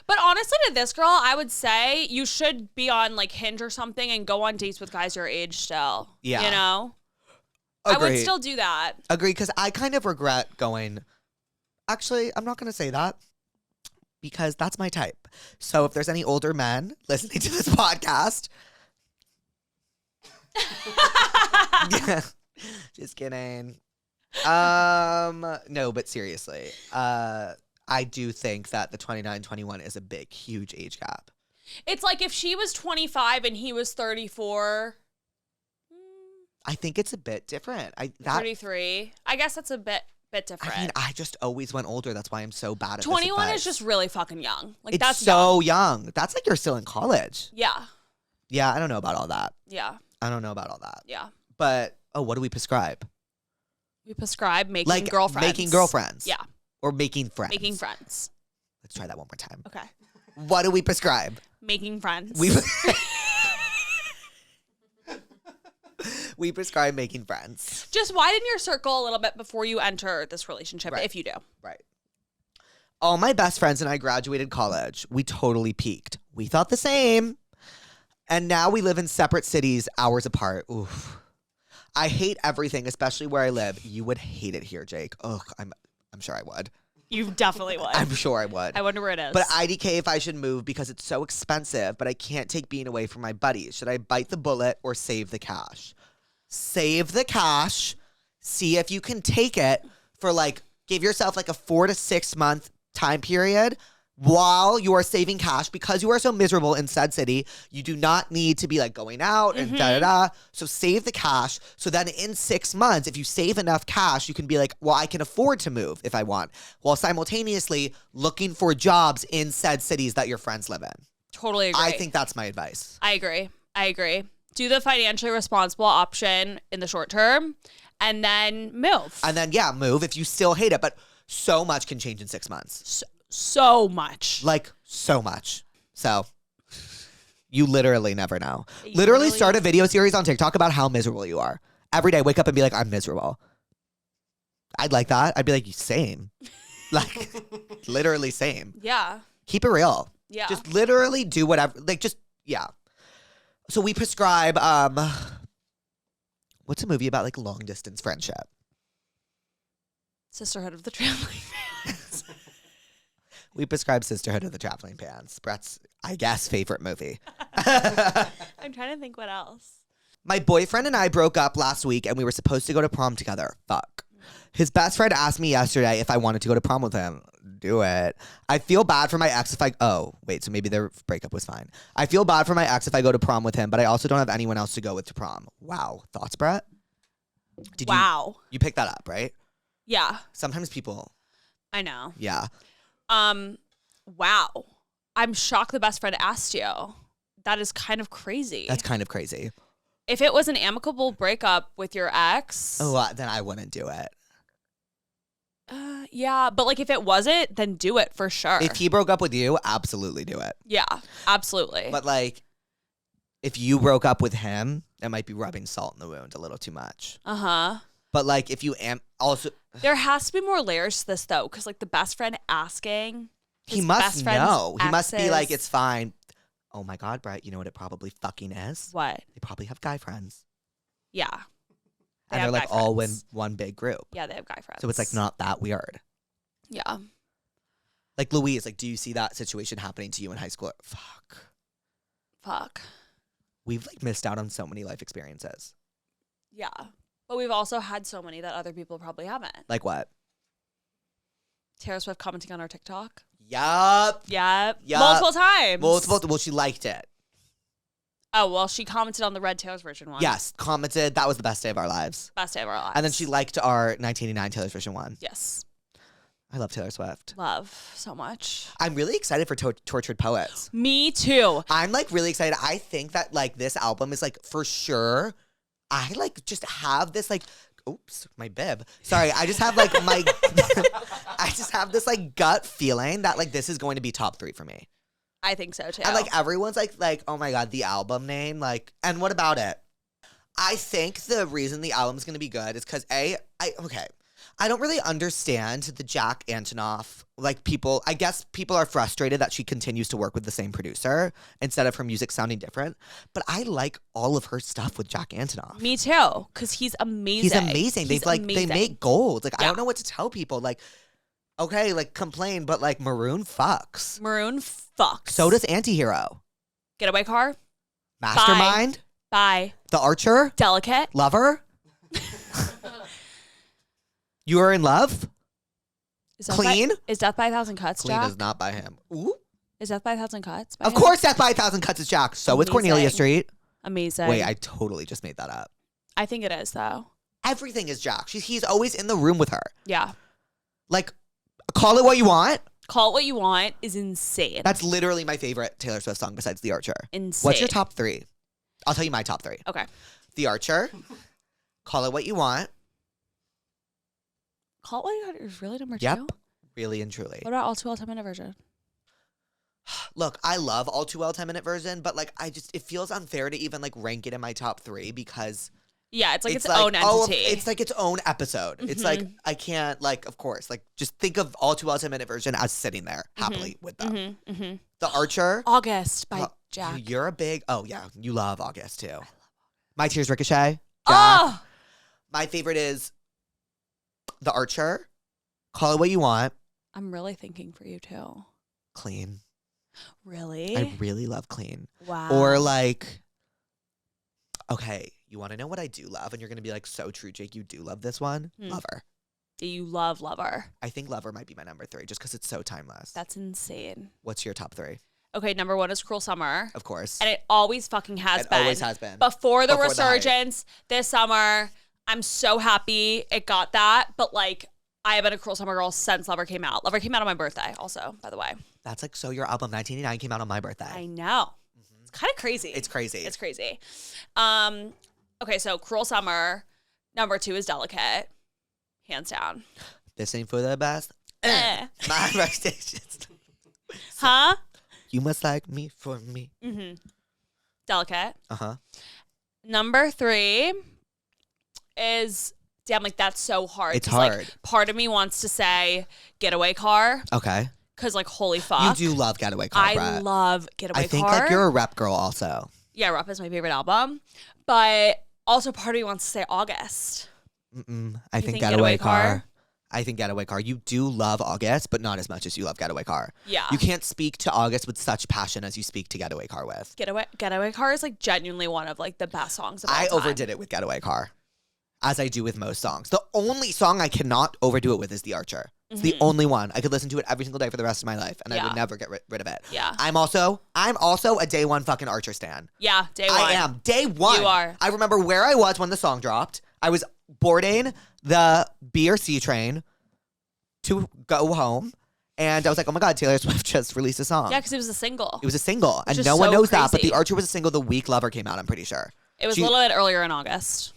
But honestly, to this girl, I would say you should be on like Hinge or something and go on dates with guys your age still. Yeah. You know? I would Agreed. still do that. Agree, because I kind of regret going. Actually, I'm not going to say that because that's my type. So if there's any older men listening to this podcast, yeah, just kidding. No, but seriously, I do think that the 29-21 is a big, huge age gap. It's like if she was 25 and he was 34. I think it's a bit different. 33. I guess that's a bit different. I mean, I just always went older. That's why I'm so bad at 21 this is just really fucking young. Like it's that's so young. That's like you're still in college. Yeah. Yeah, I don't know about all that. Yeah. I don't know about all that. Yeah. But what do we prescribe? We prescribe making Like girlfriends. making girlfriends. Yeah. Or making friends. Making friends. Let's try that one more time. Okay. What do we prescribe? Making friends. We prescribe making friends. Just widen your circle a little bit before you enter this relationship, Right. if you do. Right. All my best friends and I graduated college. We totally peaked. We thought the same. And now we live in separate cities, hours apart. Oof. I hate everything, especially where I live. You would hate it here, Jake. Ugh, I'm sure I would. You definitely would. I'm sure I would. I wonder where it is. But IDK if I should move because it's so expensive, but I can't take being away from my buddies. Should I bite the bullet or save the cash? Save the cash. See if you can take it for give yourself a 4 to 6 month time period while you are saving cash because you are so miserable in said city. You do not need to be going out and da-da-da. So save the cash. So then in 6 months, if you save enough cash, you can be well, I can afford to move if I want, while simultaneously looking for jobs in said cities that your friends live in. Totally agree. I think that's my advice. I agree. Do the financially responsible option in the short term and then move. And then, move if you still hate it. But so much can change in 6 months. So much. So much. So you literally never know. Literally start a video series on TikTok about how miserable you are. Every day, wake up and be I'm miserable. I'd like that. I'd be same. Literally same. Yeah. Keep it real. Yeah. Just literally do whatever. Yeah. So we prescribe, what's a movie about long distance friendship? Sisterhood of the Traveling Pants. We prescribe Sisterhood of the Traveling Pants. Brett's, I guess, favorite movie. I'm trying to think what else. My boyfriend and I broke up last week and we were supposed to go to prom together. Fuck. His best friend asked me yesterday if I wanted to go to prom with him. Do it. I feel bad for my ex if so maybe their breakup was fine. I feel bad for my ex if I go to prom with him, but I also don't have anyone else to go with to prom. Wow. Thoughts, Brett? You picked that up, right? Yeah. Sometimes people. I know. Yeah. Wow. I'm shocked the best friend asked you. That is kind of crazy. That's kind of crazy. If it was an amicable breakup with your ex. Then I wouldn't do it. Yeah, but if it wasn't, then do it for sure. If he broke up with you, absolutely do it. Yeah, absolutely. But if you broke up with him, it might be rubbing salt in the wound a little too much. Uh-huh. But if you also, there has to be more layers to this though, because the best friend asking. He must know. He must be exes- it's fine. Oh my God, Brett, you know what it probably fucking is? What? They probably have guy friends. Yeah. And have they're guy all in friends. one big group. Yeah, they have guy friends. So it's not that weird. Yeah. Like Louise, like, do you see that situation happening to you in high school? Fuck. We've like missed out on so many life experiences. Yeah. But we've also had so many that other people probably haven't. Like what? Taylor Swift commenting on our TikTok. Yup. Yep. Yup. Multiple times. Well, she liked it. Oh, well, she commented on the Red Taylor's version one. Yes, commented. That was the best day of our lives. Best day of our lives. And then she liked our 1989 Taylor's version one. Yes. I love Taylor Swift. Love so much. I'm really excited for Tortured Poets. Me too. I'm like really excited. I think that like this album is like for sure. I like just have this like, oops, my bib. Sorry, I just have like my, I just have this like gut feeling that like this is going to be top 3 for me. I think so too. And like everyone's like, oh my God, the album name, like, and what about it? I think the reason the album is going to be good is because I don't really understand the Jack Antonoff, like I guess people are frustrated that she continues to work with the same producer instead of her music sounding different. But I like all of her stuff with Jack Antonoff. Me too, because he's amazing. He's amazing. He's They make gold. Like, I Yeah. don't know what to tell people. Like, okay, like complain, but like Maroon fucks. Maroon fucks. So does Antihero. Getaway Car. Mastermind. Bye. The Archer. Delicate. Lover. You Are in Love. Is Death Clean. Is Death by a Thousand Cuts, Clean Jack? is not by him. Ooh. Is Death by a Thousand Cuts? By Of him? course, Death by a Thousand Cuts is Jack. So is Cornelia Amazing. Street. Amazing. Wait, I totally just made that up. I think it is though. Everything is Jack. He's always in the room with her. Yeah. Like, Call It What You Want. Call It What You Want is insane. That's literally my favorite Taylor Swift song besides The Archer. Insane. What's your top 3? I'll tell you my top 3. Okay. The Archer. Call It What You Want. Call It What You Want is really number 2? Yep. Really and truly. What about All Too Well 10-minute version? Look, I love All Too Well 10-minute version, but like it feels unfair to even like rank it in my top 3 because Yeah, it's like its like, own entity. it's like its own episode. It's like I can't like, of course, like just think of All Too Well 10-minute version as sitting there happily with them. The Archer. August by Jack. You're a big, you love August too. My Tears Ricochet. Jack. Oh! My favorite is The Archer. Call It What You Want. I'm really thinking for you too. Clean. Really? I really love Clean. Wow. Or like, okay, you want to know what I do love? And you're going to be like, so true, Jake, you do love this one? Lover. Do you love Lover? I think Lover might be my number 3 just because it's so timeless. That's insane. What's your top 3? Okay, number 1 is Cruel Summer. Of course. And it always fucking has been. It always has been. Before the Before the hype. resurgence this summer, I'm so happy it got that. But like, I have been a Cruel Summer girl since Lover came out. Lover came out on my birthday also, by the way. That's like, so your album 1989 came out on my birthday. I know. It's kind of crazy. It's crazy. It's crazy. Okay, so Cruel Summer. Number 2 is Delicate. Hands down. This ain't for the best. Eh. My rotations. Huh? You must like me for me. Delicate. Uh-huh. Number 3 is, damn, like that's so hard. It's 'Cause, hard. Like, part of me wants to say Getaway Car. Okay. Because like, holy fuck. You do love Getaway Car, I Brett. love Getaway Car. I think like you're a rep girl also. Yeah, Rep is my favorite album. But also part of me wants to say August. I think Getaway Car. I think Getaway Car. You do love August, but not as much as you love Getaway Car. Yeah. You can't speak to August with such passion as you speak to Getaway Car with. Getaway Car is like genuinely one of like the best songs of all I time. overdid it with Getaway Car, as I do with most songs. The only song I cannot overdo it with is The Archer. It's the only one. I could listen to it every single day for the rest of my life, and I Yeah. would never get rid of it. Yeah. I'm also a day one fucking Archer stan. Yeah, day one. I am. Day one. You are. I remember where I was when the song dropped. I was boarding the B or C train to go home. And I was like, oh my God, Taylor Swift just released a song. Yeah, because it was a single. It was a single. And is no one so knows that. But crazy. The Archer was a single the week Lover came out, I'm pretty sure. It was a little bit earlier in August.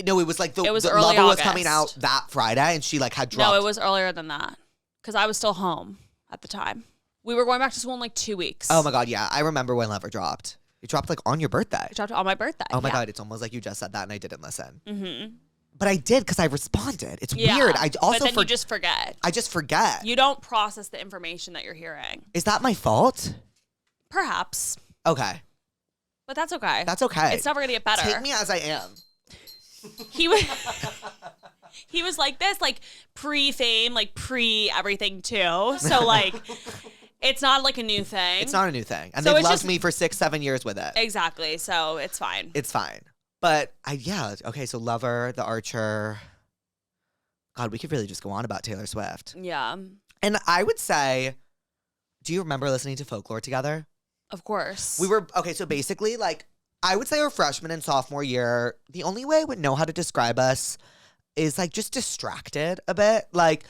No, it was like It was the early Lover was coming August. out that Friday and she like had dropped. No, it was earlier than that. Because I was still home at the time. We were going back to school in like 2 weeks. Oh my God, yeah. I remember when Lover dropped. It dropped like on your birthday. It dropped on my birthday. Oh my yeah. God, it's almost like you just said that and I didn't listen. But I did because I responded. It's Yeah. weird. I also but then you just forget. I just forget. You don't process the information that you're hearing. Is that my fault? Perhaps. Okay. But that's okay. That's okay. It's never going to get better. Take me as I am. He was he was like this, like pre-fame, like pre-everything too. So like, it's not like a new thing. It's not a new thing. And So they've it's loved just- me for 6-7 years with it. Exactly. So it's fine. It's fine. But okay, so Lover, The Archer. God, we could really just go on about Taylor Swift. Yeah, And I would say, do you remember listening to Folklore together? of course. Okay, so basically, like, I would say our freshman and sophomore year, the only way I would know how to describe us is, like, just distracted a bit. Like,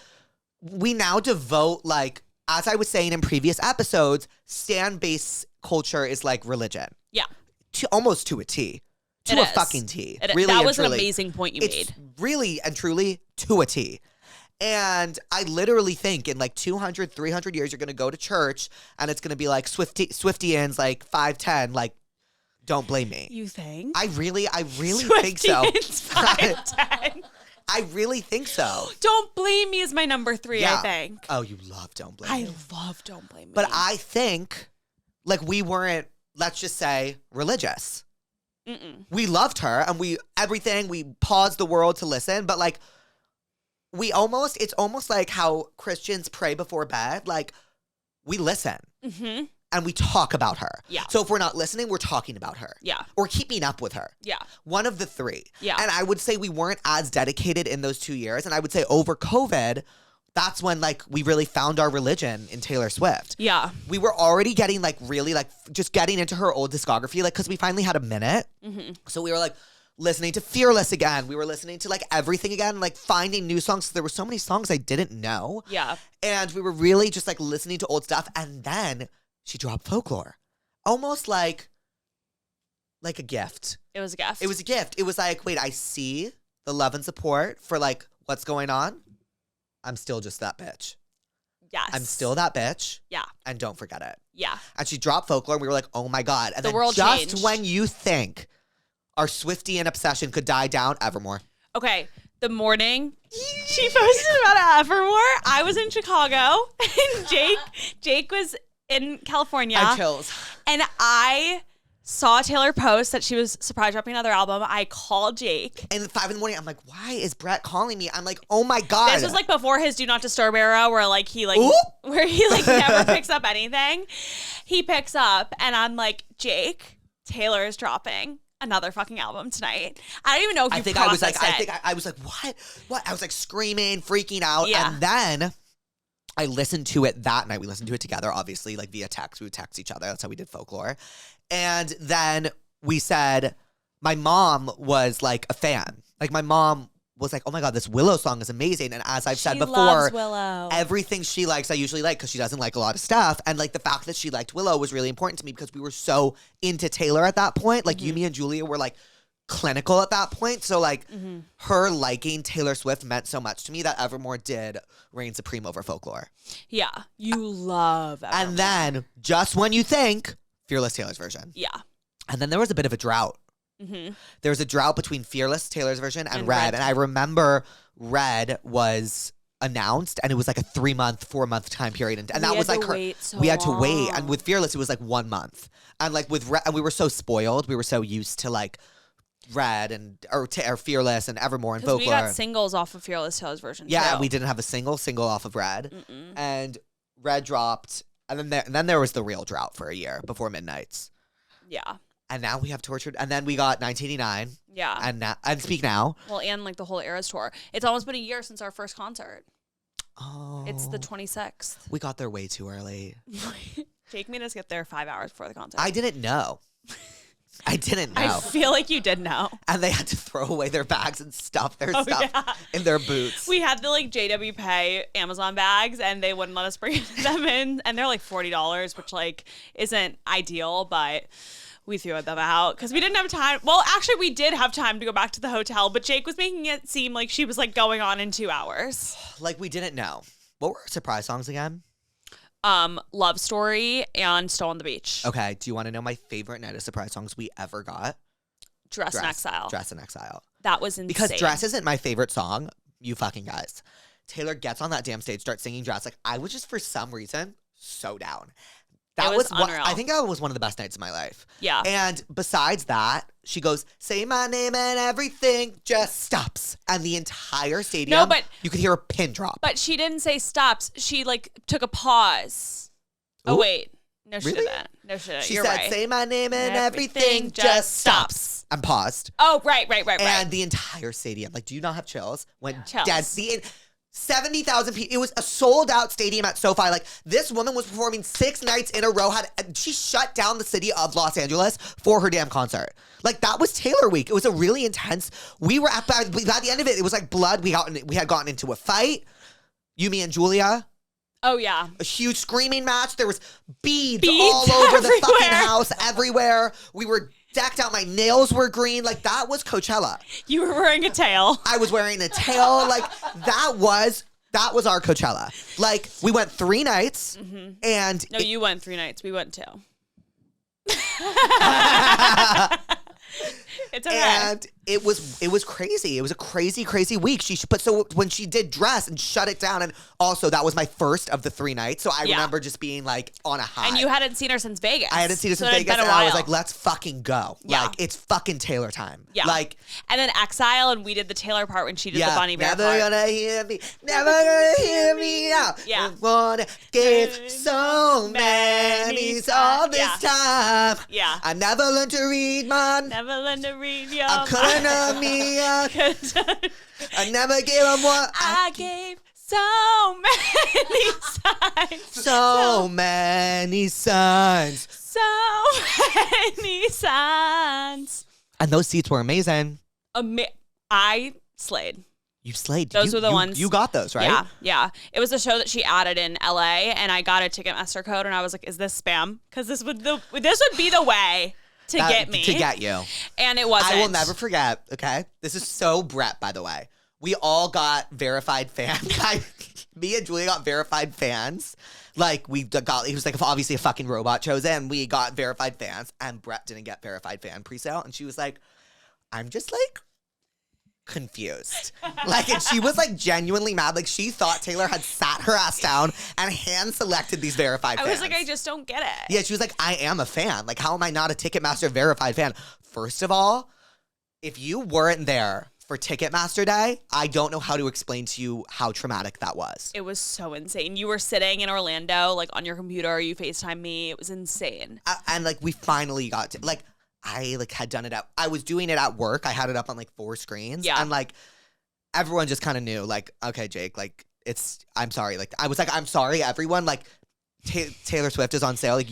we now devote, like, as I was saying in previous episodes, stan-based culture is like religion. Yeah. Almost to a T. To It a is. fucking T. It- Really that and was an truly. amazing point you It's made. really and truly to a T. And I literally think in like 200, 300 years, you're going to go to church and it's going to be like Swiftians, like 5'10", like, don't blame me. You think? I really think so. Swiftians 5'10". I really think so. Don't Blame Me is my number 3, Yeah. I think. Oh, you love Don't Blame I Me. love Don't Blame Me. But I think, like, we weren't, let's just say, religious. Mm-mm. We loved her and we paused the world to listen, but like, it's almost like how Christians pray before bed. Like, we listen Mm-hmm. and we talk about her. Yeah. So if we're not listening, we're talking about her. Yeah. Or keeping up with her. Yeah. One of the three. Yeah. And I would say we weren't as dedicated in those 2 years. And I would say over COVID, that's when like we really found our religion in Taylor Swift. Yeah. We were already getting like really like just getting into her old discography, like because we finally had a minute. Mm-hmm. So we were like listening to Fearless again. We were listening to like everything again, like finding new songs. There were so many songs I didn't know. Yeah. And we were really just like listening to old stuff. And then she dropped Folklore. Almost like a gift. It was a gift. It was a gift. It was like, wait, I see the love and support for like what's going on. I'm still just that bitch. Yes. I'm still that bitch. Yeah. And don't forget it. Yeah. And she dropped Folklore and we were like, oh my God. And The then world just changed. when you think our Swiftian obsession could die down, Evermore. Okay. The morning she posted about Evermore, I was in Chicago and Jake was in California. I chills. And I saw Taylor post that she was surprise dropping another album. I called Jake. And at 5 a.m, I'm like, why is Brett calling me? I'm like, oh my God. This was like before his Do Not Disturb era where like he like Ooh. where he like never picks up anything. He picks up and I'm like, Jake, Taylor is dropping another fucking album tonight. I don't even know if you I was like, what? I was like screaming, freaking out. Yeah. And then I listened to it that night. We listened to it together, obviously, like via text. We would text each other. That's how we did Folklore. And then we said, my mom was like a fan. Like my mom was like, oh my God, this Willow song is amazing. And as I've said She before, loves Willow. everything she likes, I usually like because she doesn't like a lot of stuff. And like the fact that she liked Willow was really important to me because we were so into Taylor at that point. Like you, me, and Julia were like clinical at that point. So like her liking Taylor Swift meant so much to me that Evermore did reign supreme over Folklore. Yeah. You love Evermore. And then just when you think, Fearless Taylor's version. Yeah. And then there was a bit of a drought. Mm-hmm. There was a drought between Fearless Taylor's version and And Red. Red. And I remember Red was announced and it was like a 4-month time period. And that We was had like to her. wait so We had to wait. long. And with Fearless, it was like 1 month. And like with Red, and we were so spoiled. We were so used to like Red or Fearless and Evermore and Because we Folklore. got singles off of Fearless Taylor's version. Yeah, too. we didn't have a single off of Red. Mm-mm. And Red dropped. And then there was the real drought for a year before Midnights. Yeah. And now we have Tortured. And then we got 1989 Yeah. and Speak Now. Well, and like the whole Eras tour. It's almost been a year since our first concert. Oh. It's the 26th. We got there way too early. Jake made us get there 5 hours before the concert. I didn't know. I didn't know. I feel like you did know. And they had to throw away their bags and stuff their Oh, stuff yeah. in their boots. We had the like JW Pay Amazon bags and they wouldn't let us bring them in. And they're like $40, which like isn't ideal, but we threw them out because we didn't have time. Well, actually we did have time to go back to the hotel, but Jake was making it seem like she was like going on in 2 hours. Like we didn't know. What were our surprise songs again? Love Story and Still on the Beach. Okay, do you want to know my favorite night of surprise songs we ever got? Dress in Exile. Dress in Exile. That was insane. Because Dress isn't my favorite song, you fucking guys. Taylor gets on that damn stage, starts singing Dress. Like, I was just, for some reason, so down. That It was unreal. I think that was one of the best nights of my life. Yeah. And besides that, she goes, say my name and everything just stops. And the entire stadium, but- you could hear a pin drop. But she didn't say stops. She like took a pause. Oh, Ooh. wait. No, she Really? didn't. No, she didn't. She You're said, right. say my name and everything Everything just just stops. And paused. Oh, right. And the entire stadium, like, do you not have chills? Went Chills. dead. 70,000 people. It was a sold out stadium at SoFi. Like, this woman was performing 6 nights in a row. She shut down the city of Los Angeles for her damn concert. Like, that was Taylor week. It was a really intense. We were by the end of it, it was like blood. We had gotten into a fight. You, me, and Julia. Oh, yeah. A huge screaming match. There was beads Beads all over the fucking everywhere. house, everywhere. We were decked out. My nails were green. Like, that was Coachella. You were wearing a tail. I was wearing a tail. Like, that was our Coachella. Like, we went 3 nights, and No, you went 3 nights. We went 2. It's okay. and it was crazy. It was a crazy week. So when she did dress and shut it down, and also that was my first of the 3 nights. So I Yeah. remember just being like on a high. And you hadn't seen her since Vegas. I hadn't seen her So since it had Vegas, been a and I was while. like, let's fucking go. Yeah. Like, it's fucking Taylor time. Yeah. Like, And then Exile, and we did the Taylor part when she did the Bunny Bear never part. gonna hear me, never gonna hear me out. Yeah. I wanna give so many all this Yeah. time. Yeah. I never learned to read mine. Never learned to read your I couldn't know me up. I never gave them what I gave so many signs. so many signs. So many signs. And those seats were amazing. I slayed. You slayed. Those were the ones. You got those, right? Yeah, yeah. It was a show that she added in LA, and I got a Ticketmaster code, and I was like, "Is this spam? Because this would be the way to get me, To get you. And it wasn't. I will never forget, okay? This is so Brett, by the way. We all got verified fans. Me and Julia got verified fans. Like, it was like obviously a fucking robot chose it, and we got verified fans, and Brett didn't get verified fan pre-sale, and she was like, I'm just like confused. Like, and she was like genuinely mad. Like, she thought Taylor had sat her ass down and hand selected these verified fans. I was like, I just don't get it. Yeah, she was like, I am a fan. Like, how am I not a Ticketmaster verified fan? First of all, if you weren't there for Ticketmaster Day, I don't know how to explain to you how traumatic that was. It was so insane. You were sitting in Orlando, like on your computer. You FaceTime me. It was insane. And like, we finally got to, like, I like had done it I was doing it at work. I had it up on like 4 screens. Yeah. And like, everyone just kind of knew, like, okay, Jake, like, I'm sorry. Like, I was like, I'm sorry, everyone. Like, Taylor Swift is on sale. Like,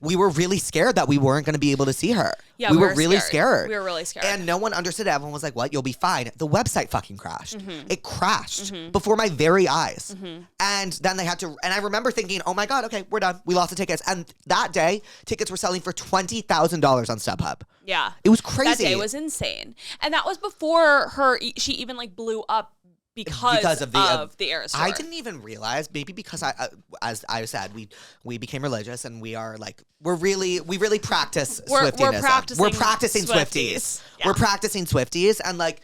we were really scared that we weren't going to be able to see her. Yeah, we were really scared. We were really scared. And no one understood. Everyone was like, what? You'll be fine. The website fucking crashed. Mm-hmm. It crashed before my very eyes. And then they had to, and I remember thinking, oh my God, okay, we're done. We lost the tickets. And that day, tickets were selling for $20,000 on StubHub. Yeah. It was crazy. That day was insane. And that was before she even like blew up because of the Eras tour. I didn't even realize, maybe because as I said, we became religious, and we really practice Swiftiness. We're practicing Swifties. Yeah. We're practicing Swifties, and like,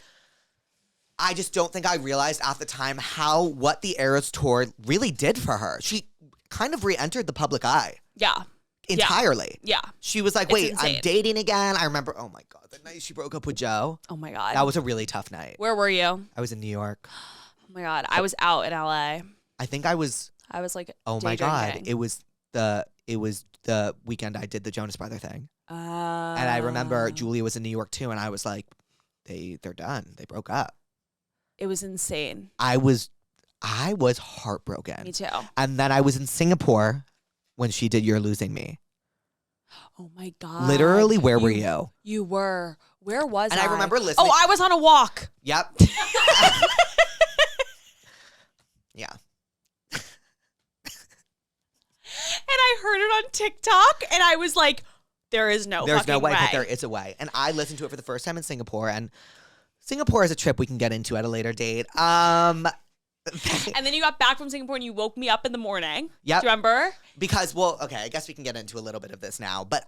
I just don't think I realized at the time what the Eras tour really did for her. She kind of re-entered the public eye. Yeah. Entirely. Yeah. She was like, It's wait, insane. I'm dating again. I remember, oh my God, the night she broke up with Joe. Oh my God. That was a really tough night. Where were you? I was in New York. Oh my God. I was out in LA. I think I was, like, oh day my God. drinking. It was the weekend I did the Jonas Brother thing. And I remember Julia was in New York too, and I was like, they're done. They broke up. It was insane. I was heartbroken. Me too. And then I was in Singapore when she did You're Losing Me. Oh my God. Literally, where were you? You were. Where was I? And I remember listening. Oh, I was on a walk. Yep. Yeah. And I heard it on TikTok, and I was like, there's no way, way. but there is a way. And I listened to it for the first time in Singapore, and Singapore is a trip we can get into at a later date. And then you got back from Singapore and you woke me up in the morning. Yep. Do you remember? Because, well, okay, I guess we can get into a little bit of this now. But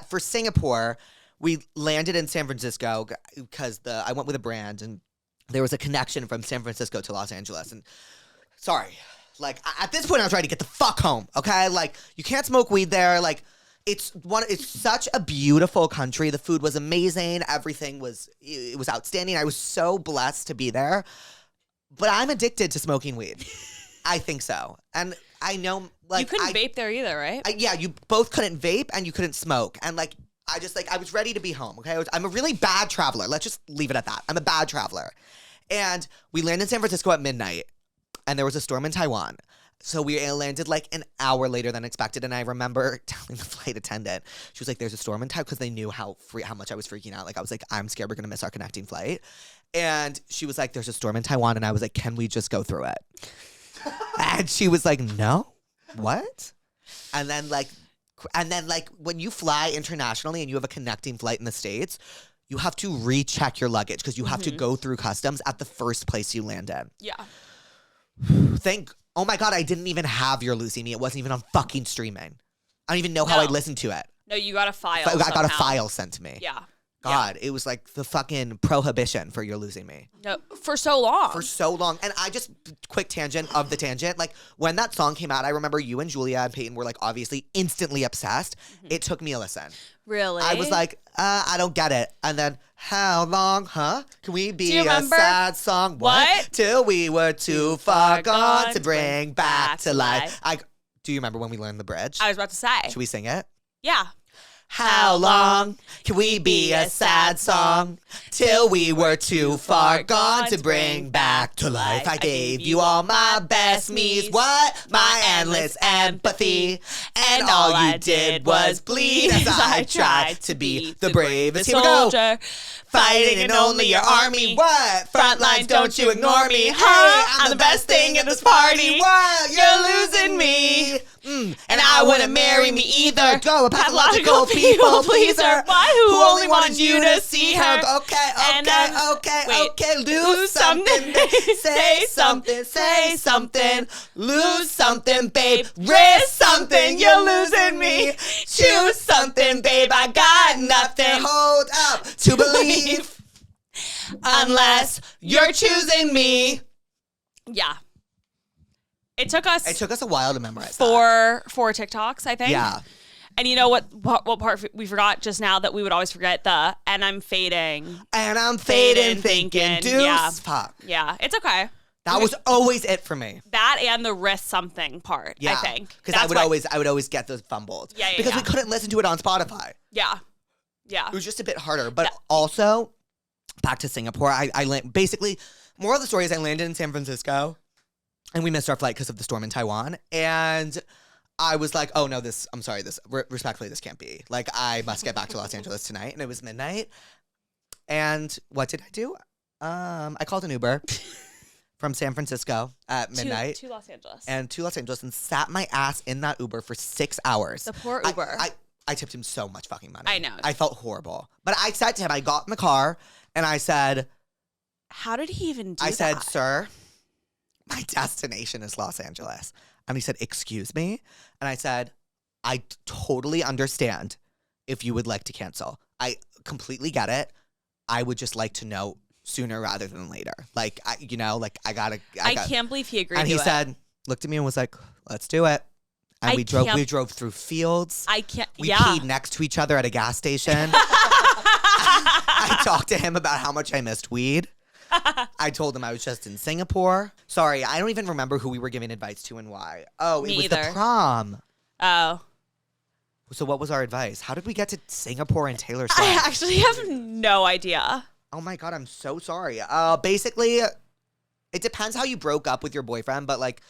for Singapore, we landed in San Francisco because I went with a brand, and there was a connection from San Francisco to Los Angeles. And sorry, Like, at this point, I was ready to get the fuck home, okay? Like, you can't smoke weed there. Like, it's such a beautiful country. The food was amazing. Everything was outstanding. I was so blessed to be there. But I'm addicted to smoking weed. I think so. And I know, like, you couldn't vape there either, right? yeah, you both couldn't vape and you couldn't smoke. And, like, I was ready to be home, okay? I'm a really bad traveler. Let's just leave it at that. I'm a bad traveler. And we landed in San Francisco at midnight. And there was a storm in Taiwan. So we landed like an hour later than expected. And I remember telling the flight attendant, she was like, there's a storm in Taiwan, because they knew how much I was freaking out. Like, I was like, I'm scared we're going to miss our connecting flight. And she was like, there's a storm in Taiwan. And I was like, can we just go through it? And she was like, no, what? And then like when you fly internationally and you have a connecting flight in the States, you have to recheck your luggage because you have to go through customs at the first place you land in. Yeah. Oh my God, I didn't even have You're Losing Me. It wasn't even on fucking streaming. I don't even know how I listened to it. No, you got a file. I got a file sent to me. Yeah. God, it was like the fucking prohibition for You're Losing Me. No, for so long. For so long. And quick tangent of the tangent. Like, when that song came out, I remember you and Julia and Peyton were like obviously instantly obsessed. It took me a listen. Really? I was like, I don't get it. And then, how long, huh? Can we be a remember? sad song? What? Till we were too far gone to bring back to life. Do you remember when we learned the bridge? I was about to say. Should we sing it? Yeah. How long can we be a sad song till we were too far gone to bring back to life? I gave you all my best me's, what? My endless empathy. And all you did was bleed as I tried to be the bravest. Here we go. Fighting in only your army. What? Front lines, don't you ignore me. Hey, I'm the best thing in this party. What? You're losing me. And I wouldn't marry me either. Go, a pathological people pleaser. Who only wanted you to see her. Okay. Lose something, say something. Lose something, babe. Risk something. You're losing me. Choose something, babe. I got nothing. Hold up to believe. Unless you're choosing me. Yeah. It took us a while to memorize four TikToks, I think. Yeah. And you know what part we forgot just now that we would always forget and I'm fading. And I'm fading, thinking, deuce, yeah. fuck. Yeah, it's okay. That was always it for me. That and the risk something part, I think. Because I would always get those fumbled. Yeah, because we couldn't listen to it on Spotify. Yeah. Yeah. It was just a bit harder. But also, back to Singapore, I basically, moral of the story is I landed in San Francisco. And we missed our flight because of the storm in Taiwan. And I was like, oh no, respectfully, this can't be. Like, I must get back to Los Angeles tonight. And it was midnight. And what did I do? I called an Uber from San Francisco at midnight. To Los Angeles. And sat my ass in that Uber for 6 hours. The poor Uber. I tipped him so much fucking money. I know. I felt horrible. But I said to him, I got in the car and I said, how did he even do that? I said, sir, my destination is Los Angeles. And he said, excuse me? And I said, I totally understand if you would like to cancel. I completely get it. I would just like to know sooner rather than later. Like, I can't believe he agreed and to it. he said, looked at me and was like, let's do it. And we drove through fields. We peed next to each other at a gas station. I talked to him about how much I missed weed. I told him I was just in Singapore. Sorry, I don't even remember who we were giving advice to and why. Oh, it was the prom. Oh. So what was our advice? How did we get to Singapore and Taylor Swift? I actually have no idea. Oh my God, I'm so sorry. Basically, it depends how you broke up with your boyfriend, but like,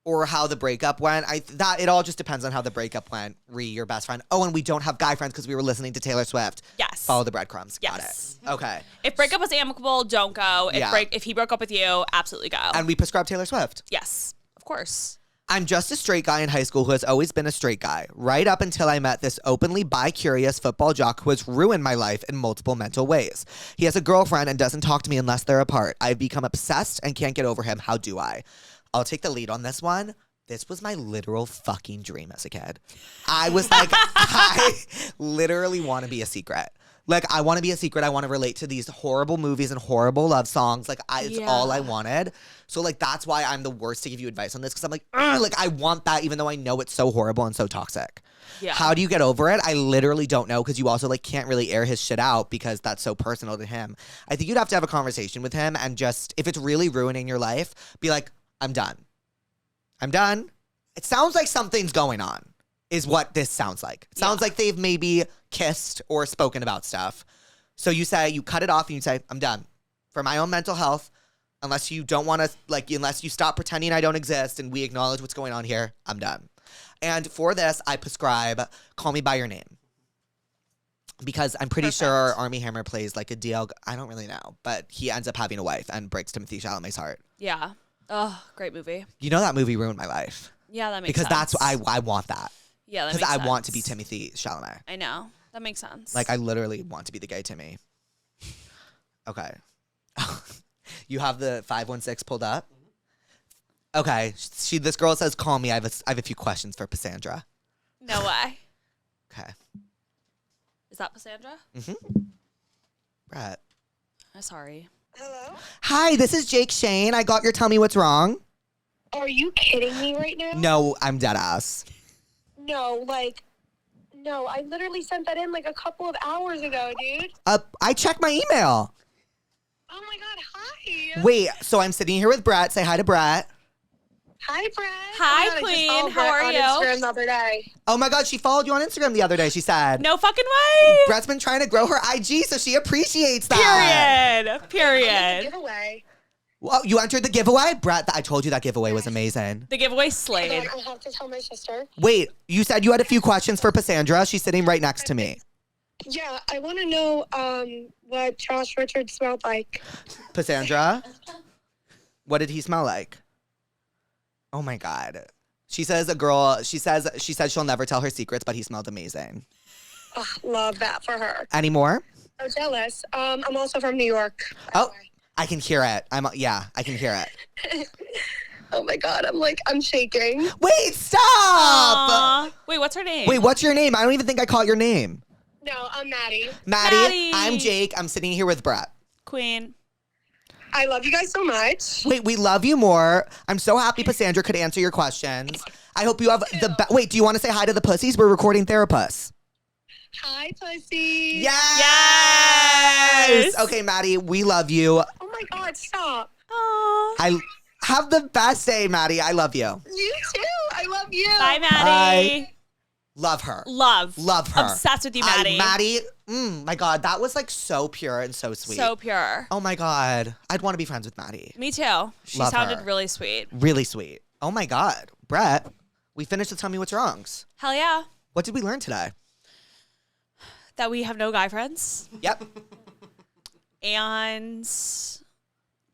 or how the breakup went. It all just depends on how the breakup went. Your best friend. Oh, and we don't have guy friends because we were listening to Taylor Swift. Yes. Follow the breadcrumbs. Yes. Got it. Okay. If breakup was amicable, don't go. If he broke up with you, absolutely go. And we prescribed Taylor Swift. Yes, of course. I'm just a straight guy in high school who has always been a straight guy, right up until I met this openly bi-curious football jock who has ruined my life in multiple mental ways. He has a girlfriend and doesn't talk to me unless they're apart. I've become obsessed and can't get over him. How do I? I'll take the lead on this one. This was my literal fucking dream as a kid. I was like, I literally want to be a secret. Like, I want to be a secret. I want to relate to these horrible movies and horrible love songs. Like, it's all I wanted. So, like, that's why I'm the worst to give you advice on this. Because I'm like, like, I want that even though I know it's so horrible and so toxic. Yeah. How do you get over it? I literally don't know, because you also, like, can't really air his shit out because that's so personal to him. I think you'd have to have a conversation with him and just, if it's really ruining your life, be like, I'm done. I'm done. It sounds like something's going on, is what this sounds like. It sounds like they've maybe kissed or spoken about stuff. So you say, you cut it off and you say, I'm done. For my own mental health, unless you don't want to, like, unless you stop pretending I don't exist and we acknowledge what's going on here, I'm done. And for this, I prescribe Call Me By Your Name. Because I'm pretty sure Armie Hammer plays like a DL, I don't really know, but he ends up having a wife and breaks Timothée Chalamet's heart. Yeah. Oh, great movie. You know that movie ruined my life. Yeah, that makes because sense. Because that's, I want that. Yeah, that makes sense. Because I want to be Timothée Chalamet. I know. That makes sense. Like, I literally want to be the gay Timmy. Okay. You have the 516 pulled up? Okay. This girl says, call me. I have a few questions for Cassandra. No way. Okay. Is that Cassandra? Mm-hmm. Brett. I'm sorry. Hello? Hi, this is Jake Shane. I got your Tell Me What's Wrong. Are you kidding me right now? No, I'm dead ass. No, I literally sent that in like a couple of hours ago, dude. I checked my email. Oh my god, hi. Wait, so I'm sitting here with Brett. Say hi to Brett. Hi, Brett. Hi, Oh my God, I just Queen. followed How Brett are on you? Instagram the other day. Oh my God, she followed you on Instagram the other day, she said. No fucking way. Brett's been trying to grow her IG, so she appreciates that. Period. Giveaway. Well, you entered the giveaway? Brett, I told you that giveaway was amazing. The giveaway Hold slayed. on, I have to tell my sister. Wait, you said you had a few questions for Cassandra. She's sitting right next to me. Yeah, I want to know what Josh Richards smelled like. Cassandra? What did he smell like? Oh my God. She says she says she'll never tell her secrets, but he smelled amazing. Oh, love that for her. Any more? So jealous. I'm also from New York. by Oh, the way. I can hear it. I can hear it. Oh my God, I'm shaking. Wait, stop! Aw. Wait, what's her name? Wait, what's your name? I don't even think I caught your name. No, I'm Maddie. Maddie, I'm Jake. I'm sitting here with Brett. Queen. I love you guys so much. Wait, we love you more. I'm so happy Cassandra could answer your questions. I hope you have Wait, do you want to say hi to the pussies? We're recording Therapuss. Hi, pussy. Yes! Okay, Maddie, we love you. Oh my God, stop. Aww. Have the best day, Maddie. I love you. You too. I love you. Bye, Maddie. Love her. Love her. Obsessed with you, Maddie. Maddie, my God, that was like so pure and so sweet. So pure. Oh my God. I'd want to be friends with Maddie. Me too. She Love sounded her. really sweet. Really sweet. Oh my God. Brett, we finished the Tell Me What's Wrongs. Hell yeah. What did we learn today? That we have no guy friends. Yep. And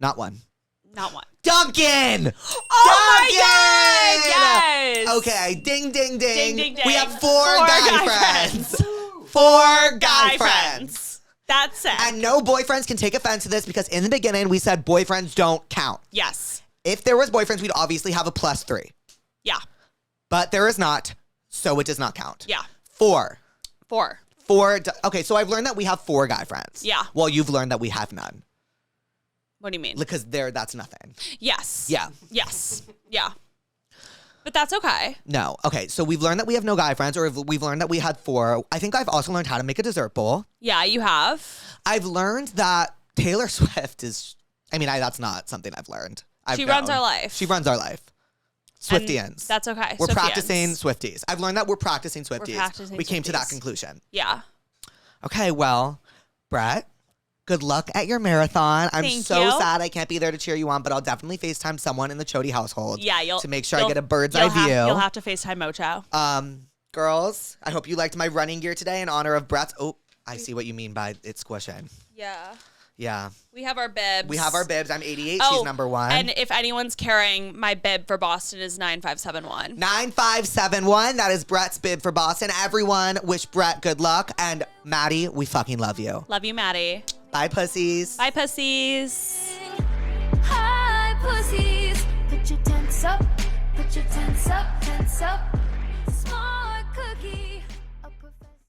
Not one. not one. Duncan! Oh Duncan! my God! Yes. Okay, ding, ding, ding. Ding, ding, ding. We have four guy friends. Four guy friends. That's it. And no boyfriends can take offense to this because in the beginning we said boyfriends don't count. Yes. If there was boyfriends, we'd obviously have a +3. Yeah. But there is not, so it does not count. Yeah. Four. Okay, so I've learned that we have 4 guy friends. Yeah. Well, you've learned that we have none. What do you mean? Because that's nothing. Yes. Yeah. Yes. Yeah. But that's okay. No. Okay, so we've learned that we have no guy friends, or we've learned that we had 4. I think I've also learned how to make a dessert bowl. Yeah, you have. I've learned that Taylor Swift is, that's not something I've learned. She runs our life. She runs our life. Swiftians. That's okay. We're Swiftians. practicing Swifties. I've learned that we're practicing Swifties. practicing we came to that Swifties. conclusion. Yeah. Okay, well, Brett, good luck at your marathon. I'm Thank so you. sad I can't be there to cheer you on, but I'll definitely FaceTime someone in the Chody household. Yeah, to make sure I get a bird's eye view. You'll have to FaceTime Mocho. Girls, I hope you liked my running gear today in honor of Brett's. Oh, I see what you mean by it squishing. Yeah. Yeah. We have our bibs. We have our bibs. I'm 88. Oh, She's number 1. And if anyone's carrying, my bib for Boston is 9571. 9571. That is Brett's bib for Boston. Everyone, wish Brett good luck. And Maddie, we fucking love you. Love you, Maddie. Bye, pussies. Bye, pussies. Hi, pussies. Put your tense up. Put your tense up. Tense up. Smart cookie.